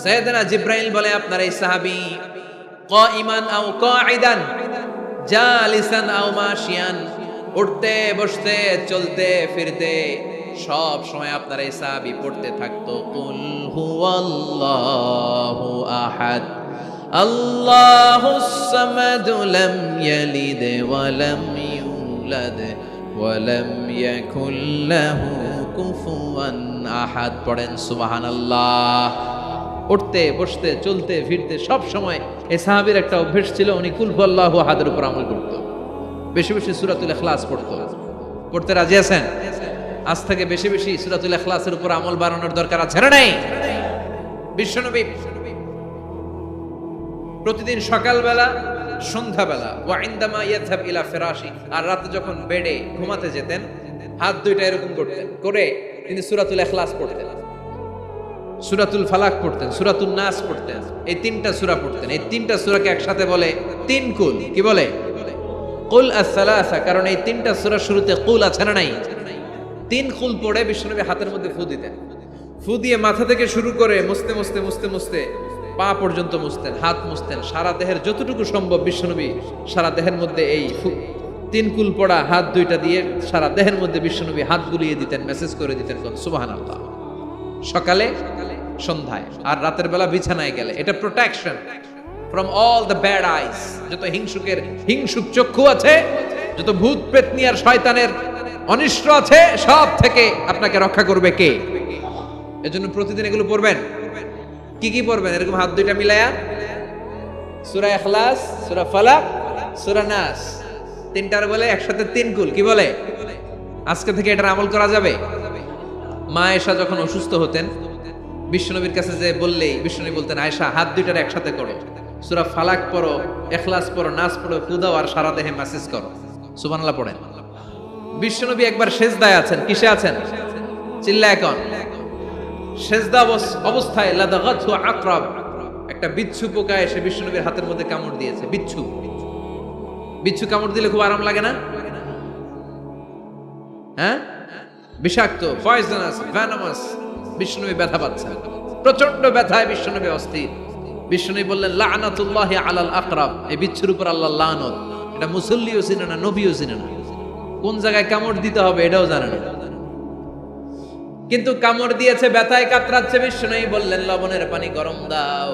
সাইয়েদনা জিব্রাইল বলে, আপনার এই সাহাবী কাইমান আও কাঈদান, জালিসান আও মাশিয়ান, উঠতে বসতে চলতে ফিরতে সব সময় আপনার এই সাহাবী পড়তে থাকতো, কুল হুয়াল্লাহু আহাদ আল্লাহুস সামাদ লাম ইয়ালিদ ওয়া লাম ইউলাদ ওয়া লাম ইয়াকুল লাহু কুফুয়ান আহাদ। পড়েন সুবহানাল্লাহ। উঠতে বসতে চলতে ফিরতে সব সময় এই সাহাবীর একটা অভ্যাস ছিল, উনি কুল হুয়াল্লাহু আহাদের উপর আমল করত। বেশি বেশি সূরাতুল ইখলাস পড়তো। পড়তে রাজি আছেন? আজ থেকে বেশি বেশি সূরাতুল ইখলাসের উপর আমল বাড়ানোর দরকার আছে না নাই? বিশ্বনবী প্রতিদিন সকালবেলা সন্ধ্যাবেলা ওয়া ইনদামা ইয়াযহাব ইলা ফিরাশি, আর রাতে যখন বেডে ঘুমাতে যেতেন হাত দুইটা এরকম করতেন, করে তিনি সূরাতুল ইখলাস পড়তেন, সূরাতুল ফালাক পড়তেন, সূরাতুন নাস পড়তেন। এই তিনটা সূরা পড়তেন। এই তিনটা সূরাকে একসাথে বলে তিন কুল। কি বলে? কুল আস-সালাসা। কারণ এই তিনটা সূরার শুরুতে কুল আছে না নাই? তিন কুল পড়ে বিশ্বনবী হাতের মধ্যে ফু দিতেন। ফু দিয়ে মাথা থেকে শুরু করে মুছতে মুছতে মুছতে মুছতে পা পর্যন্ত মুছতেন, হাত মুছতেন, সারা দেহের যতটুকু সম্ভব বিশ্বনবী সারা দেহের মধ্যে এই তিন কুল পড়া হাত দুইটা দিয়ে সারা দেহের মধ্যে বিশ্বনবী হাত বুলিয়ে দিতেন, মেসেজ করে দিতেন সুবহানাল্লাহ। সকালে সন্ধ্যায় আর রাতের বেলা বিছানায় গেলে। এটা protection from all the bad আইস। যত হিংসুক চক্ষু আছে, যত ভূত পেতনি আর শয়তানের অনিষ্ট আছে, সব থেকে আপনাকে রক্ষা করবে কে? এজন্য প্রতিদিন এগুলো পড়বেন। কি কি পড়বেন? এরকম হাত দুইটা মিলায়া সূরা ইখলাস, সূরা ফালাক, সূরা নাস, তিনটার বলে একসাথে তিন কুল। কি বলে? আজকে থেকে এটার আমল করা যাবে। মা আয়েশা যখন অসুস্থ হতেন বিশ্বনবীর কাছে যে বললেই বিশ্বনবী বলতেন, আয়েশা হাত দুইটার একসাথে করো, সূরা ফালাক পড়ো, ইখলাস পড়ো, নাস পড়ো, ফু দাও আর সারা দেহে মেসেজ করো। সুবহানাল্লাহ পড়েন। বিশ্বনবী একবার সেজদায় আছেন। কিসে আছেন? চিল্লায় কোন? সেজদা অবস্থায় লাদাগাতহু আকরাব, একটা বিচ্ছু পোকা এসে বিশ্বনবীর হাতের মধ্যে কামড় দিয়েছে। বিচ্ছু কামড় দিলে খুব আরাম লাগে না? হ্যাঁ, বিষাক্ত, পয়জনাস, ভেনামাস। বিশ্বনবী ব্যথা পাচ্ছেন, প্রচন্ড ব্যথায় বিশ্বনবী অস্থির। বিশ্বনবী বললেন, লা'নাতুল্লাহি আলাল আকরাব, এই বিচ্ছুর উপর আল্লাহর লানত। এটা মুসল্লিও চিনে না, নবীও চিনে না, কোন জায়গায় কামড় দিতে হবে এটাও জানে না। কিন্তু কামড় দিয়েছে, ব্যথায় কাতরাচ্ছে। বিশ্বনবী বললেন, লবণের পানি গরম দাও,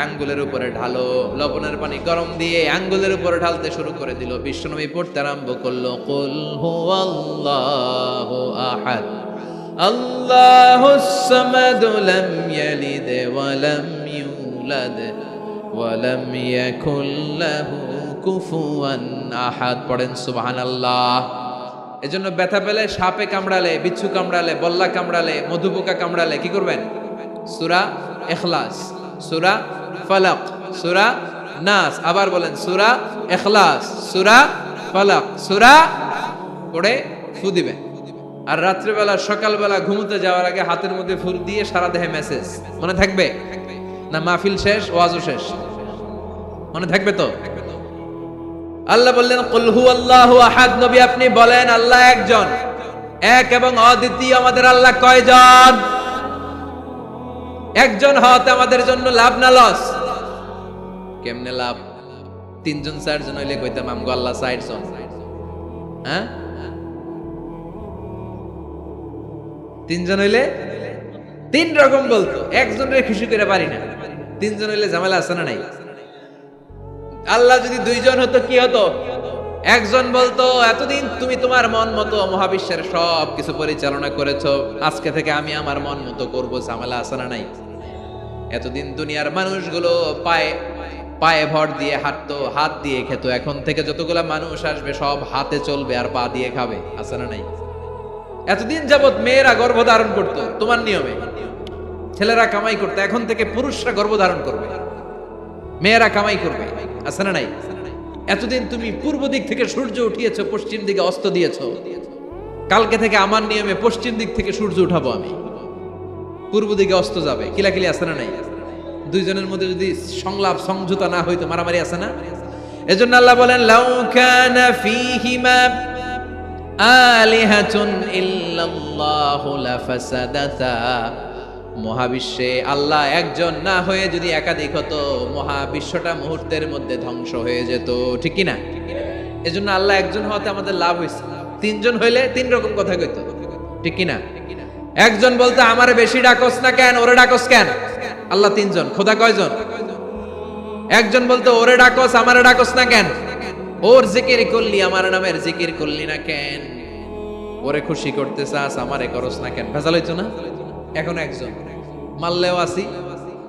আঙ্গুলের উপরে ঢালো। লবণের পানি গরম দিয়ে আঙ্গুলের উপরে ঢালতে শুরু করে দিল। বিশ্বনবী পড়তে আরম্ভ করলো, কুল হুয়াল্লাহু আহাদ আল্লাহুস সামাদ লাম ইয়ালিদ ওয়া লাম ইউলাদ ওয়া লাম ইয়াকুল লাহু কুফুয়ান আহাদ। পড়েন সুবহানাল্লাহ। এজন্য ব্যথা পেলে, সাপে কামড়ালে, বিচ্ছু কামড়ালে, বল্লা কামড়ালে, মধুপোকা কামড়ালে কি করবেন? সূরা ইখলাস, সূরা ফালাক, সূরা নাস। আবার বলেন, সূরা ইখলাস, সূরা ফালাক, সূরা পড়ে ফু দিবেন। আর রাত্রিবেলা সকালবেলা ঘুমোতে যাওয়ার আগে হাতের মধ্যে ফুল দিয়ে সারা দেহে মেসেজ। মনে থাকবে না? মাহফিল শেষ, ওয়াজও শেষ, মনে থাকবে তো? আল্লাহ বললেন, কুল হুয়াল্লাহু আহাদ। নবী আপনি বলেন, আল্লাহ একজন, এক এবং অদ্বিতীয়। আমাদের আল্লাহ কয়জন? একজন হওয়াতে আমাদের জন্য লাভ না লস? কেমনে লাভ? তিনজন চারজন হইলে কইতাম আমগো আল্লাহ চারজন। হ্যাঁ, তিনজন হইলে তিন রকম বলতো, একজনের খুশি করে পারি না। তিনজন হইলে ঝামেলা আছে না নাই? আল্লাহ যদি দুইজন হতো কি হতো? একজন বলতো, এতদিন তুমি তোমার মন মতো মহাবিশ্বের সব কিছু পরিচালনা করেছো, আজকে থেকে আমি আমার মন মতো করবো। ঝামেলা আছে না নাই? এতদিন দুনিয়ার মানুষগুলো পায়ে পায়ে ভর দিয়ে হাঁটতো, হাত দিয়ে খেত, এখন থেকে যতগুলা মানুষ আসবে সব হাতে চলবে আর পা দিয়ে খাবে। আছে না নাই? এতদিন যাবত মেয়েরা গর্ভধারণ করতো তোমার নিয়মে, ছেলেরা কামাই করতো, এখন থেকে পুরুষরা গর্ভধারণ করবে, মেয়েরা কামাই করবে। আছে না নাই? এতদিন তুমি পূর্ব দিক থেকে সূর্য উঠিয়েছো, পশ্চিম দিকে অস্ত দিয়েছো, কালকে থেকে আমার নিয়মে পশ্চিম দিক থেকে সূর্য উঠাবো আমি। পূর্ব দিকে অস্ত যাবে, কিলাকিলি আছে না নাই? দুইজনের মধ্যে যদি সংলাপ সমঝোতা না হইতো মারামারি আছে না? এজন্য আল্লাহ বলেন লাউ কানা ফীহিমা আলিহাতুন ইল্লাল্লাহু লাফাসাদাতা। মহাবিশ্বে আল্লাহ একজন না হয়ে যদি একাধিক হতো, মহাবিশ্বটা মুহূর্তের মধ্যে ধ্বংস হয়ে যেত, ঠিক কি না? এজন্য আল্লাহ একজন হওয়াতে আমাদের লাভ হয়েছে। তিনজন হইলে তিন রকম কথা কইতো, ঠিক কি না? একজন বলতো আমারে বেশি ডাকস না কেন, ওরে ডাকস কেন? আল্লাহ তিনজন, খোদা কয়জন? একজন বলতো ওরে ডাকস আমারে ডাকস না কেন, ওর জিকির করলি আমার নামের জিকির করলি না কেন, ওরে খুশি করতে চাস আমারে করস না কেন? ভেজাল হইতো না? এখন একজন, মারলেও আসি,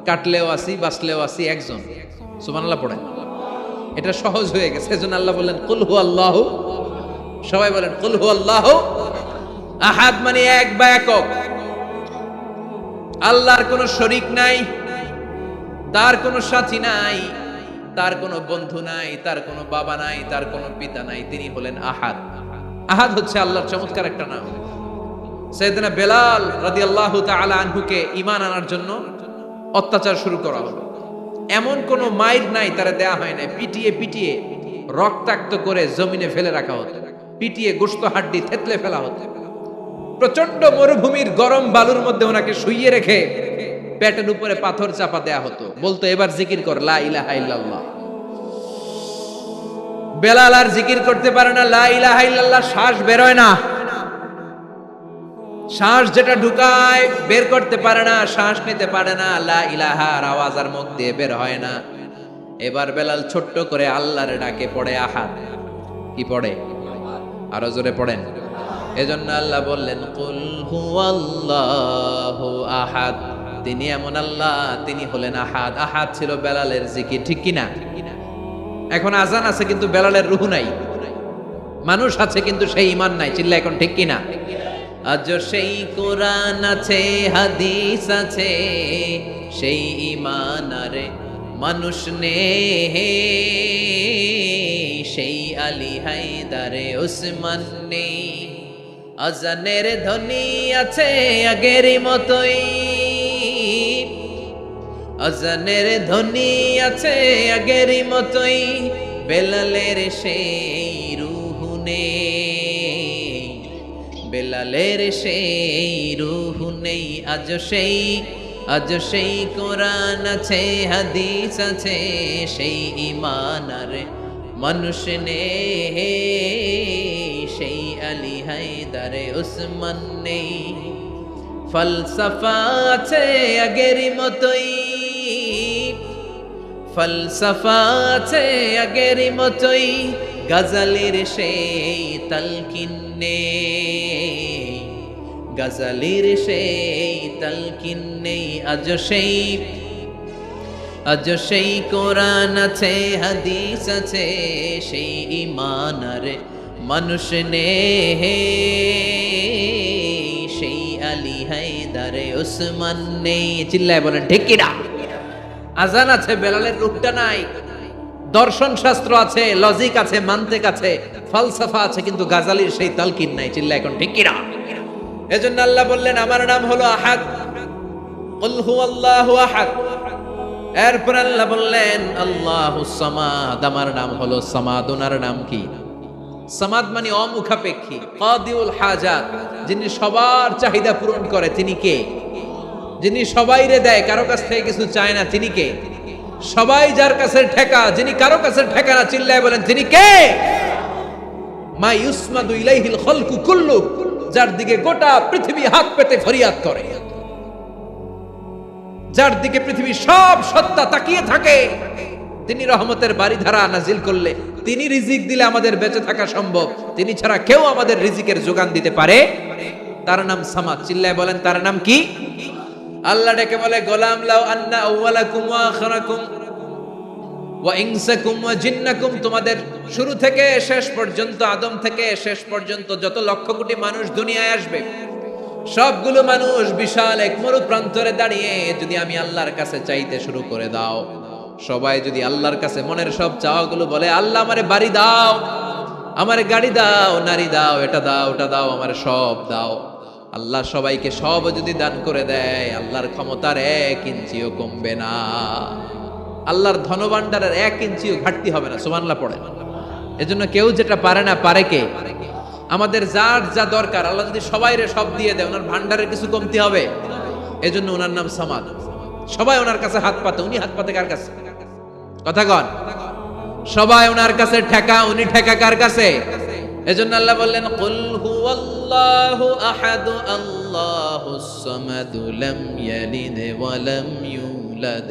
কাটলেও আসি, বাঁচলেও আসি, একজন। সুবহানাল্লাহ পড়েন। এটা সহজ হয়ে গেছে। এজন্য আল্লাহ বললেন কুল হু আল্লাহু, সবাই বলেন কুল হু আল্লাহু আহাদ, মানে এক বা একক। আল্লাহর কোনো শরীক নাই, তার কোনো সাথী নাই, তার কোনো বন্ধু নাই, তার কোনো বাবা নাই, তার কোনো পিতা নাই, তিনি হলেন আহাদ। আহাদ হচ্ছে আল্লাহর চমৎকার একটা নাম। সাইয়েদনা বেলাল রাদিয়াল্লাহু তাআলা আনহুকে ঈমান আনার জন্য অত্যাচার শুরু করা হলো। এমন কোন মাইর নাই তারা দেয়া হয় না, পিটিয়ে পিটিয়ে রক্তাক্ত করে জমিনে ফেলে রাখা হতো, পিটিয়ে গোশত হাড্ডি থেতলে ফেলা হতো। প্রচন্ড মরুভূমির গরম বালুর মধ্যে ওনাকে শুইয়ে রেখে পেটের উপরে পাথর চাপা দেয়া হতো, বলতো এবার জিকির কর লা ইলাহা ইল্লাল্লাহ। বেলাল আর জিকির করতে পারে না, লা ইলাহা ইল্লাল্লাহ শ্বাস বের হয় না, শ্বাস যেটা ঢুকায় বের করতে পারে না, শ্বাস নিতে পারে না, লা ইলাহার আওয়াজ আর মুখ দিয়ে বের হয় না। এবার বেলাল ছোট্ট করে আল্লাহর ডাকে পড়ে আহাদ। কি পড়ে? আরো জোরে পড়েন। এজন্য আল্লাহ বললেন কুল হুয়াল্লাহু আহাদ, তিনি এমন আল্লাহ, তিনি হলেন আহাদ। আহাদ ছিল বেলালের জিকির, ঠিক কি না? এখন আজান আছে কিন্তু বেলালের রূহ নাই, মানুষ আছে কিন্তু সেই ঈমান নাই, চিল্লা এখন ঠিক কি না? আজ সেই কোরআন আছে, হাদিস আছে, সেই ঈমান আরে মানুষ নে, সেই আলী হায়দারে উসমান নে। আজানের ধ্বনি আছে আগের মতোই, আজানের ধ্বনি আছে আগের মতোই, বেলালের সেই রূহ নেই, বেলালের সেই রূহ নেই। আজ সেই কোরআন আছে, হাদিস আছে, সেই ঈমান আর মানুষ নেই, সেই আলী হায়দারে উসমান নেই। ফলসফা আছে আগের মতোই, ফলসফা আছে আগের মতোই, গজলের সেই তালকিন নেই, গজলের সেই তালকিন নেই। আজ সেই কোরআন আছে, হাদিস আছে, সেই ঈমান আর মানুষ নেই, সেই আলী হায়দারে উসমান নেই। চিল্লায় বলেন ঠিক কি না? আজান আছে, বেলালের রূপটা নাই। দর্শন শাস্ত্র আছে, লজিক আছে, মান্তিক আছে, ফলসফা আছে, কিন্তু গাজালির সেই তালকিন নাই। চিল্লা এখন ঠিক কি না? এজন্য আল্লাহ বললেন আমার নাম হলো আহাদ, কুল হুয়াল্লাহু আহাদ। এরপর আল্লাহ বললেন আল্লাহুস সামাদ, আমার নাম হলো সামাদ। ওনার নাম কি? সামাদ মানে অমুখাপেক্ষী, কাদিউল হাজাত, যিনি সবার চাহিদা পূরণ করে। তিনি কে? যিনি সবাইরে দেয়, কারো কাছ থেকে কিছু চায় না। তিনি কে? সবাই যার কাছে ঠেকা, যিনি কারো কাছে ঠেকা না। চিল্লায় বলেন তিনি কে? মা ইউসমাদু ইলাইহিল খালকু কুল্লু, যার দিকে গোটা পৃথিবী হাত পেতে ফরিয়াদ করে, যার দিকে পৃথিবী সব সত্তা তাকিয়ে থাকে। তিনি রহমতের বারিধারা নাজিল করলে, তিনি রিজিক দিলে আমাদের বেঁচে থাকা সম্ভব। তিনি ছাড়া কেউ আমাদের রিজিকের যোগান দিতে পারে? তার নাম সামাদ। চিল্লায় বলেন তার নাম কি? আল্লাহ ডেকে বলে গোলাম লাউ আন্না আউওয়ালাকুম ওয়া আখিরাকুম ওয়া ইনসাকুম ওয়া জিন্নাকুম, তোমাদের শুরু থেকে শেষ পর্যন্ত, আদম থেকে শেষ পর্যন্ত যত লক্ষ কোটি মানুষ দুনিয়ায় আসবে, সবগুলো মানুষ বিশাল এক মরু প্রান্তরে দাঁড়িয়ে যদি আমি আল্লাহর কাছে চাইতে শুরু করে দাও, সবাই যদি আল্লাহর কাছে মনের সব চাওয়াগুলো বলে, আল্লাহ আমারে বাড়ি দাও, আমারে গাড়ি দাও, নারী দাও, এটা দাও, ওটা দাও, আমারে সব দাও, আল্লাহ সবাইকে সব যদি দান করে দেয়, আল্লাহর ক্ষমতার 1 ইঞ্চিও কমবে না, আল্লাহর ধনভাণ্ডারের 1 ইঞ্চিও ঘাটতি হবে না। সুবহানাল্লাহ পড়েন। এজন্য কেউ যেটা পারে না, পারে কে? আমাদের যার যা দরকার আল্লাহ যদি সবাইরে সব দিয়ে দেয়, ওনার ভান্ডারের কিছু কমতি হবে? এজন্য ওনার নাম সামাদ। সবাই ওনার কাছে হাত পাতে, উনি হাত পাতে কার কাছে? কথা কন। সবাই ওনার কাছে ঠেকা, উনি ঠেকা কার কাছে? এজন্য আল্লাহ বললেন, কুল হুয়াল্লাহু আহাদ আল্লাহুস সামাদ লাম ইয়ালিদ ওয়া লাম ইউলাদ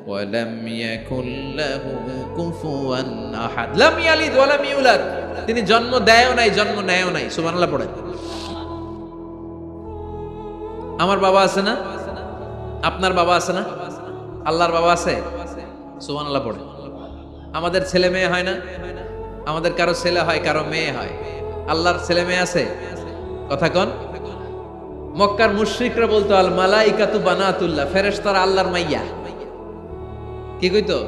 ওয়া লাম ইয়াকুল লাহু কুফুয়ান আহাদ। লাম ইয়ালিদ ওয়া লাম ইউলাদ, তিনি জন্ম দেয়ও নাই, জন্ম নেয়ও নাই। সুবহানাল্লাহ পড়েন। আমার বাবা আছে না? আপনার বাবা আছে না? আল্লাহর বাবা আছে? সুবহানাল্লাহ পড়েন। আমাদের ছেলে মেয়ে হয় না? আমাদের কারো ছেলে হয়, কারো মেয়ে হয়। আল্লাহর ছেলে মেয়ে আছে? কথা কন। মক্কার মুশরিকরা বলতো আল মালাইকাতু বানাতুল্লাহ, ফেরেশতারা আল্লাহর মাইয়া। কি কইতো?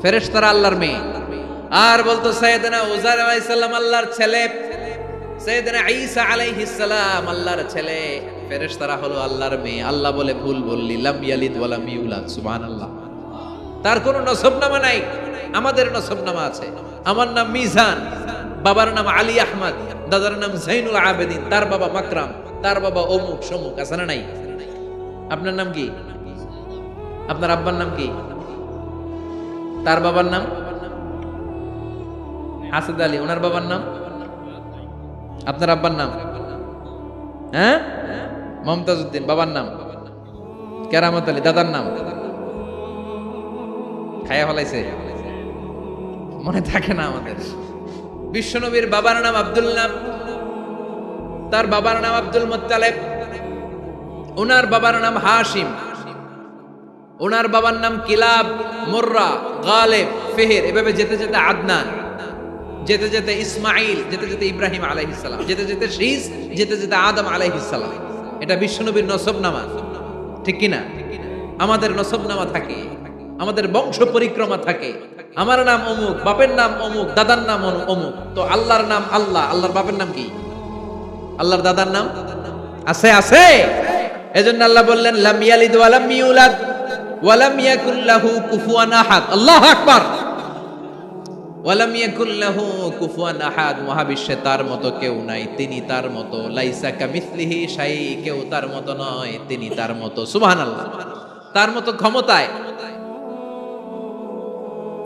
ফেরেশতারা আল্লাহর মেয়ে। আর বলতো সাইয়েদনা উযাইর আলাইহিস সালাম আল্লাহর ছেলে, সাইয়েদনা ঈসা আলাইহিস সালাম আল্লাহর ছেলে, ফেরেশতারা হলো আল্লাহর মেয়ে। আল্লাহ বলে, ভুল বললি, লাম ইয়ালিদ ওয়া লাম ইউলাদ। সুবহানাল্লাহ। তার কোনো নসবনামা নাই, আমাদের নসবনামা আছে। আমার নাম মিজান, বাবার নাম আলী আহমদ, দাদার নাম জাইনুল আবেদিন, তার বাবা মাকরাম, তার বাবা অমুক সমুক। আছে না নাই? আপনার নাম কি? আপনার আব্বার নাম কি? তার বাবার নাম হাসেদ আলী, ওনার বাবার নাম? আপনার আব্বার নাম? হ্যাঁ, মমতাজ উদ্দিন। বাবার নাম কেরামত আলী। দাদার নাম? খায়া ফলাইছে, মনে থাকে না আমাদের। বিশ্বনবীর বাবার নাম আব্দুল্লাহ, তার বাবার নাম আব্দুল মুত্তালিব, ওনার বাবার নাম হাশিম, ওনার বাবার নাম কিলাব, মুররা, গালিব, ফিহর, এভাবে যেতে যেতে আদনান, যেতে যেতে ইসমাইল, যেতে যেতে ইব্রাহিম আলাইহিস সালাম, যেতে যেতে শীস, যেতে যেতে আদম আলাইহিস সালাম। এটা বিশ্বনবীর নসবনামা, ঠিক কি না? আমাদের নসবনামা থাকে, আমাদের বংশ পরিক্রমা থাকে। আমার নাম অমুক, বাপের নাম অমুক, দাদার নাম অমুক। তো আল্লাহর নাম আল্লাহ, আল্লাহর বাপের নাম কি? আল্লাহর দাদার নাম আছে? আছে। এজন্য আল্লাহ বললেন, লাম ইয়ালিদ ওয়া লাম ইউলাদ ওয়া লাম ইয়াকুল লাহু কুফুয়ান আহাদ। আল্লাহু আকবার। ওয়া লাম ইয়াকুল লাহু কুফুয়ান আহাদ, মহাবিশ্বে তার মতো কেউ নাই, তিনি তার মতো। লাইসা কামিসলিহি শাই, কেউ তার মতো নয়, তিনি তার মতো। সুবহানাল্লাহ। তার মতো ক্ষমতায়,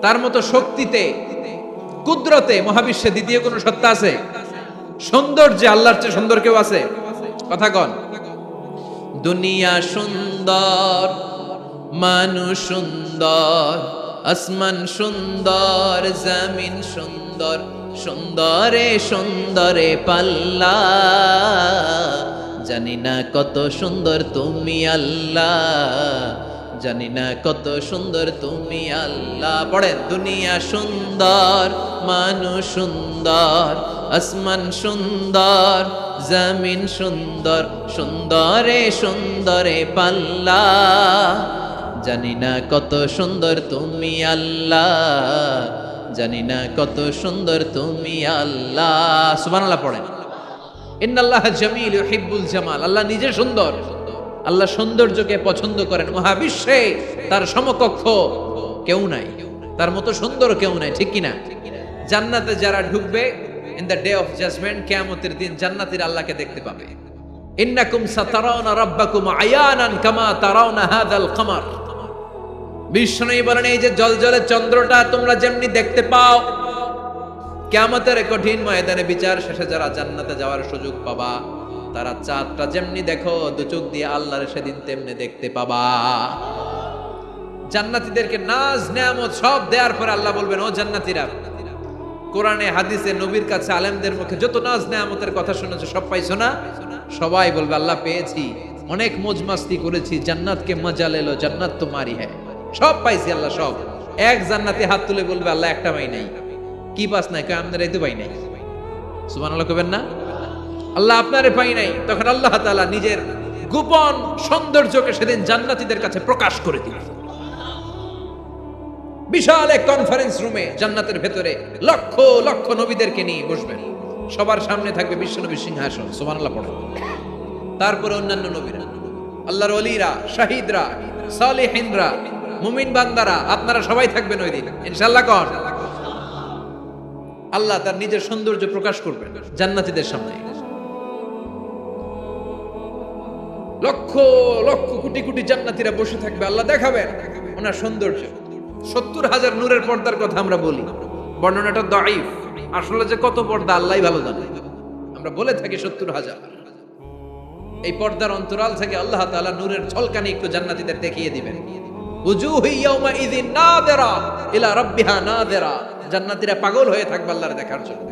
তার মতো শক্তিতে, কুদরতে মহাবিশ্বে দ্বিতীয় কোন সত্তা আছে? সৌন্দর্যে আল্লাহর চেয়ে সুন্দর কেউ আছে? কথা কন। দুনিয়া সুন্দর, মানুষ সুন্দর, আসমান সুন্দর, জমিন সুন্দর, সুন্দরে সুন্দরে পাল্লা, জানি না কত সুন্দর তুমি আল্লাহ, জানি না কত সুন্দর তুমি আল্লাহ। পড়েন, দুনিয়া সুন্দর, মানুষ সুন্দর, আসমান সুন্দর, জমিন সুন্দর, সুন্দরে সুন্দরে পাল্লা, জানি না কত সুন্দর তুমি আল্লাহ, জানি না কত সুন্দর তুমি আল্লাহ। সুবহানাল্লাহ পড়েন। ইন্নাল্লাহা জামিল ইউহিব্বুল জামাল, আল্লাহ নিজে সুন্দর, আল্লাহ সৌন্দর্যকে পছন্দ করেন। মহাবিশ্বে তার সমকক্ষ কেউ নাই, তার মতো সুন্দর কেউ নাই, ঠিক কিনা? জান্নাতে যারা ঢুকবে in the day of judgement, কিয়ামতের দিন জান্নাতীরা আল্লাহকে দেখতে পাবে। ইন্নাকুম সাতারাউনা রাব্বাকুম আয়ানান কামা তারাউনা হাযাল কমার। বিষ্ণু বলেন, এই যে জলজলে চন্দ্রটা তোমরা যেমনি দেখতে পাও, কিয়ামতের কঠিন ময়দানে বিচার শেষে যারা জান্নাতে যাওয়ার সুযোগ পাবা, তারা চাঁদটা যেমনি দেখো দু চোখ দিয়ে আল্লাহর সেদিন তেমনি দেখতে পাবা। জান্নাতীদেরকে নাজ নেয়ামত সব দেওয়ার পরে আল্লাহ বলবেন, ও জান্নাতীরা, কোরআনে হাদিসে নবীর কাছে আলেমদের মুখে যত নাজ নেয়ামতের কথা শুনেছো সব পাইছো না? সবাই বলবে, আল্লাহ পেয়েছি, অনেক মौज मस्ती করেছি, জান্নাতকে মজা লেলো, জান্নাত তোমারই হ্যায়, সব পাইছি আল্লাহ সব। এক জান্নাতি হাত তুলে বলবে, আল্লাহ একটা পাই নাই। কি পাস নাই? কয় আমাদের এই তো পাই নাই। সুবহানাল্লাহ কইবেন না? আল্লাহ আপনারে পাই নাই। তখন আল্লাহ তাআলা নিজের গোপন সৌন্দর্যকে সেদিন জান্নাতীদের কাছে প্রকাশ করে দিলেন। বিশাল এক কনফারেন্স রুমে জান্নাতের ভেতরে লক্ষ লক্ষ নবীদেরকে নিয়ে বসবেন। সবার সামনে থাকবে বিশ্বনবীর সিংহাসন। সুবহানাল্লাহ পড়েন। তারপরে অন্যান্য নবীরা, আল্লাহর ওলিরা, শাহিদরা, সালেহিনরা, মুমিন বান্দারা, আপনারা সবাই থাকবেন ওই দিন ইনশাআল্লাহ। কোন আল্লাহ তার নিজের সৌন্দর্য প্রকাশ করবেন জান্নাতীদের সামনে। লক্ষ লক্ষ কোটি কোটি জান্নাতীরা বসে থাকবে, আল্লাহ দেখাবেন ওনার সৌন্দর্য। 70,000 নূরের পর্দার কথা আমরা বলি, বর্ণনাটা দাঈফ, আসলে যে কত পর্দা আল্লাহই ভালো জানে। আমরা বলে থাকি 70,000। এই পর্দার অন্তরাল থেকে আল্লাহ তাআলা নূরের ঝলকানি একটু জান্নাতীদের দেখিয়ে দিবেন। উজুহু ইয়াউমা ইযিন নাযিরা ইলা রাব্বিহা নাযিরা, জান্নাতীরা পাগল হয়ে থাকবে আল্লাহর দেখার জন্য।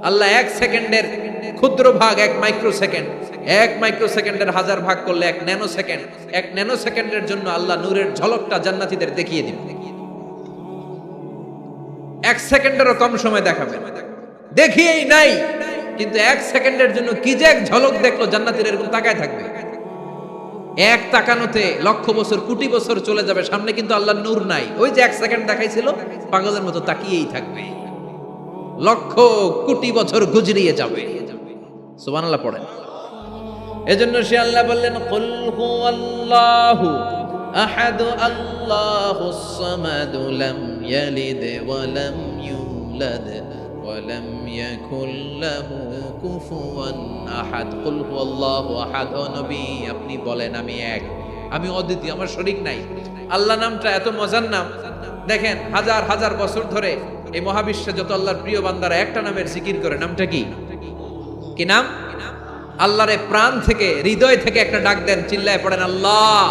আল্লাহ 1 সেকেন্ডের ক্ষুদ্র ভাগ, 1 মাইক্রোসেকেন্ড, 1 মাইক্রোসেকেন্ডের 1000 ভাগ করলে 1 ন্যানো সেকেন্ড, 1 ন্যানো সেকেন্ডের জন্য আল্লাহ নূরের ঝলকটা জান্নাতীদের দেখিয়ে দিবেন। 1 সেকেন্ডেরও কম সময় দেখাবেন, দেখিয়েই নাই, কিন্তু 1 সেকেন্ডের জন্য কি যে এক ঝলক দেখলো জান্নাতীরা এরকম তাকায় থাকবে। এক তাকানোতে লক্ষ বছর কোটি বছর চলে যাবে, সামনে কিন্তু আল্লাহর নূর নাই। ওই যে 1 সেকেন্ড দেখাইছিল, পাগলের মতো তাকিয়েই থাকবে, লক্ষ কোটি বছর গুজরিয়ে যাবে। সুবহানাল্লাহ পড়েন। এজন্য সে আল্লাহ বললেন, কুল হুয়াল্লাহু আহাদ আল্লাহুস সামাদ লাম ইয়ালিদ ওয়া লাম ইউলাদ ওয়া লাম ইয়াকুল লাহু কুফুয়ান আহাদ। কুল হুয়াল্লাহু আহাদ। ও নবী আপনি বলেন আমি এক, আমি অদ্বিতীয়, আমার শরীক নাই। আল্লাহ নামটা এত মজার নাম, দেখেন হাজার হাজার বছর ধরে এই মহাবিশ্বে যত আল্লাহর প্রিয় বান্দারা একটা নামের জিকির করে, নামটা কি? কি নাম? আল্লাহরে প্রাণ থেকে, হৃদয় থেকে একটা ডাক দেন, চিল্লায় পড়েন আল্লাহ।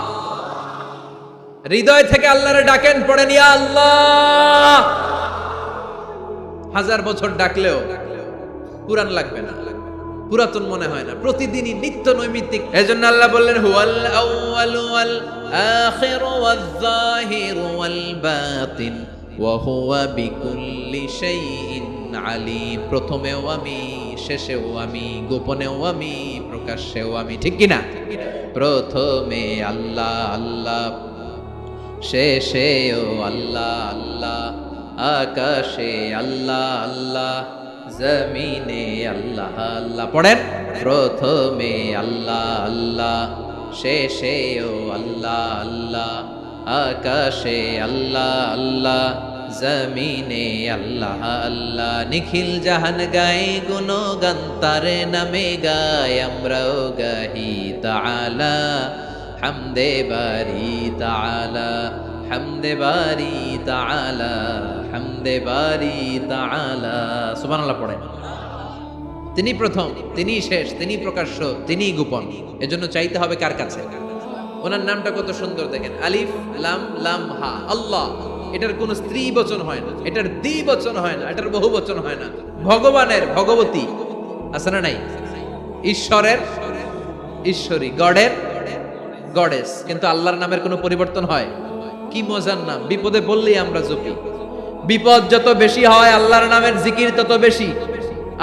হৃদয় থেকে আল্লাহরে ডাকেন, পড়েন ইয়া আল্লাহ। হাজার বছর ডাকলেও পুরান লাগবে না, পুরাতন মনে হয় না, প্রতিদিনই নিত্য নৈমিত্তিক। এজন্য আল্লাহ বললেন, হুয়াল আউয়ালু ওয়াল আখিরু ওয়াজ যাহিরু ওয়াল বাতিন ওয়া হুয়া বিকুল্লি শাইইন আলিম। প্রথমেও আমি, শেষেও আমি, গোপনেও আমি, প্রকাশ্যেও আমি, ঠিক কি না? প্রথমে আল্লাহ আল্লাহ, শেষেও আল্লাহ আল্লাহ, আকাশে আল্লাহ আল্লাহ, জমিনে আল্লাহ আল্লাহ। পড়েন, প্রথমে আল্লাহ আল্লাহ, শেষেও আল্লাহ আল্লাহ, আকাশে আল্লাহ আল্লাহ, জমিনে আল্লাহ আল্লাহ। নিখিল জাহান গায়ে গুণগান, তারে নামে গায় আমরাও গাহি তাআলা, হামদে বারি তাআলা, হামদে বারি তাআলা, হামদে বারি তাআলা। সুবহানাল্লাহ পড়েন। তিনি প্রথম, তিনি শেষ, তিনি প্রকাশ্য, তিনি গোপন। এজন্য চাইতে হবে কার কাছে? ওনার নামটা কত সুন্দর দেখেন, আলিফ লাম লাম হা, আল্লাহ। এটার কোন স্ত্রী বচন হয় না, এটার দ্বিবচন হয় না, এটার বহু বচন হয় না। ভগবানের ভগবতী আছে না নাই? ঈশ্বরের ঈশ্বরী, গডের গডেস। কিন্তু আল্লাহর নামের কোনো পরিবর্তন হয়? কি মজার নাম! বিপদে পড়লেই আমরা জপি, বিপদ যত বেশি হয় আল্লাহর নামের জিকির তত বেশি।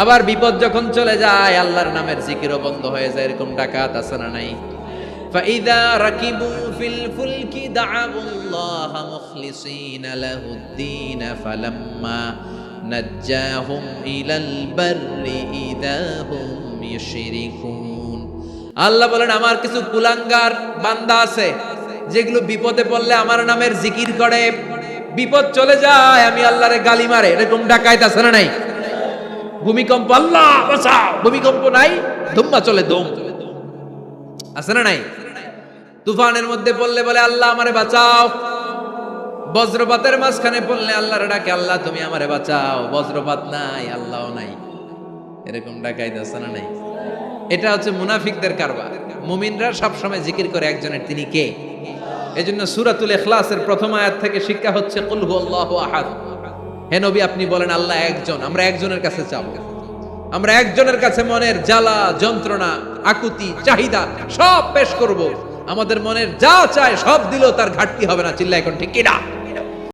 আবার বিপদ যখন চলে যায় আল্লাহর নামের জিকিরও বন্ধ হয়ে যায়। এরকম ডাকাত আছে না নাই? فإذا ركبوا في الفلك دعوا الله مخلصين له الدين فلما نجاهم إلى البر إذا هم يشركون। আল্লাহ বলেন, আমার কিছু কুলাঙ্গার বান্দা আছে যেগুলো বিপদে পড়লে আমার নামের জিকির করে, বিপদ চলে যায় আমি আল্লাহরে গালি মারে। এরকম ডাকাইত আছে না নাই? ভূমিকম্প, আল্লাহ বাঁচাও, ভূমিকম্প নাই, ধুম্মা চলে দম, আছে না নাই? তুফানের মধ্যে পড়লে বলে আল্লাহ আমারে বাঁচাও। বজ্রপাতের মাঝখানে পড়লে আল্লাহরে ডাকে, আল্লাহ তুমি আমারে বাঁচাও। বজ্রপাত নাই, আল্লাহও নাই। এরকম ডাকাইত আছে না নাই? এটা হচ্ছে মুনাফিকদের কারবার। মুমিনরা সবসময় জিকির করে একজনের, তিনি কে? এজন্য সূরাতুল ইখলাসের প্রথম আয়াত থেকে শিক্ষা হচ্ছে কুল হুয়াল্লাহু আহাদ। হে নবী আপনি বলেন আল্লাহ একজন, আমরা একজনের কাছে চাবো। আমরা একজনের কাছে মনের জ্বালা, যন্ত্রণা, আকুতি, চাহিদা সব পেশ করব। আমাদের মনের যা চায় সব দিলেও তার ঘাটতি হবে না। চিল্লা এখন ঠিক কিনা?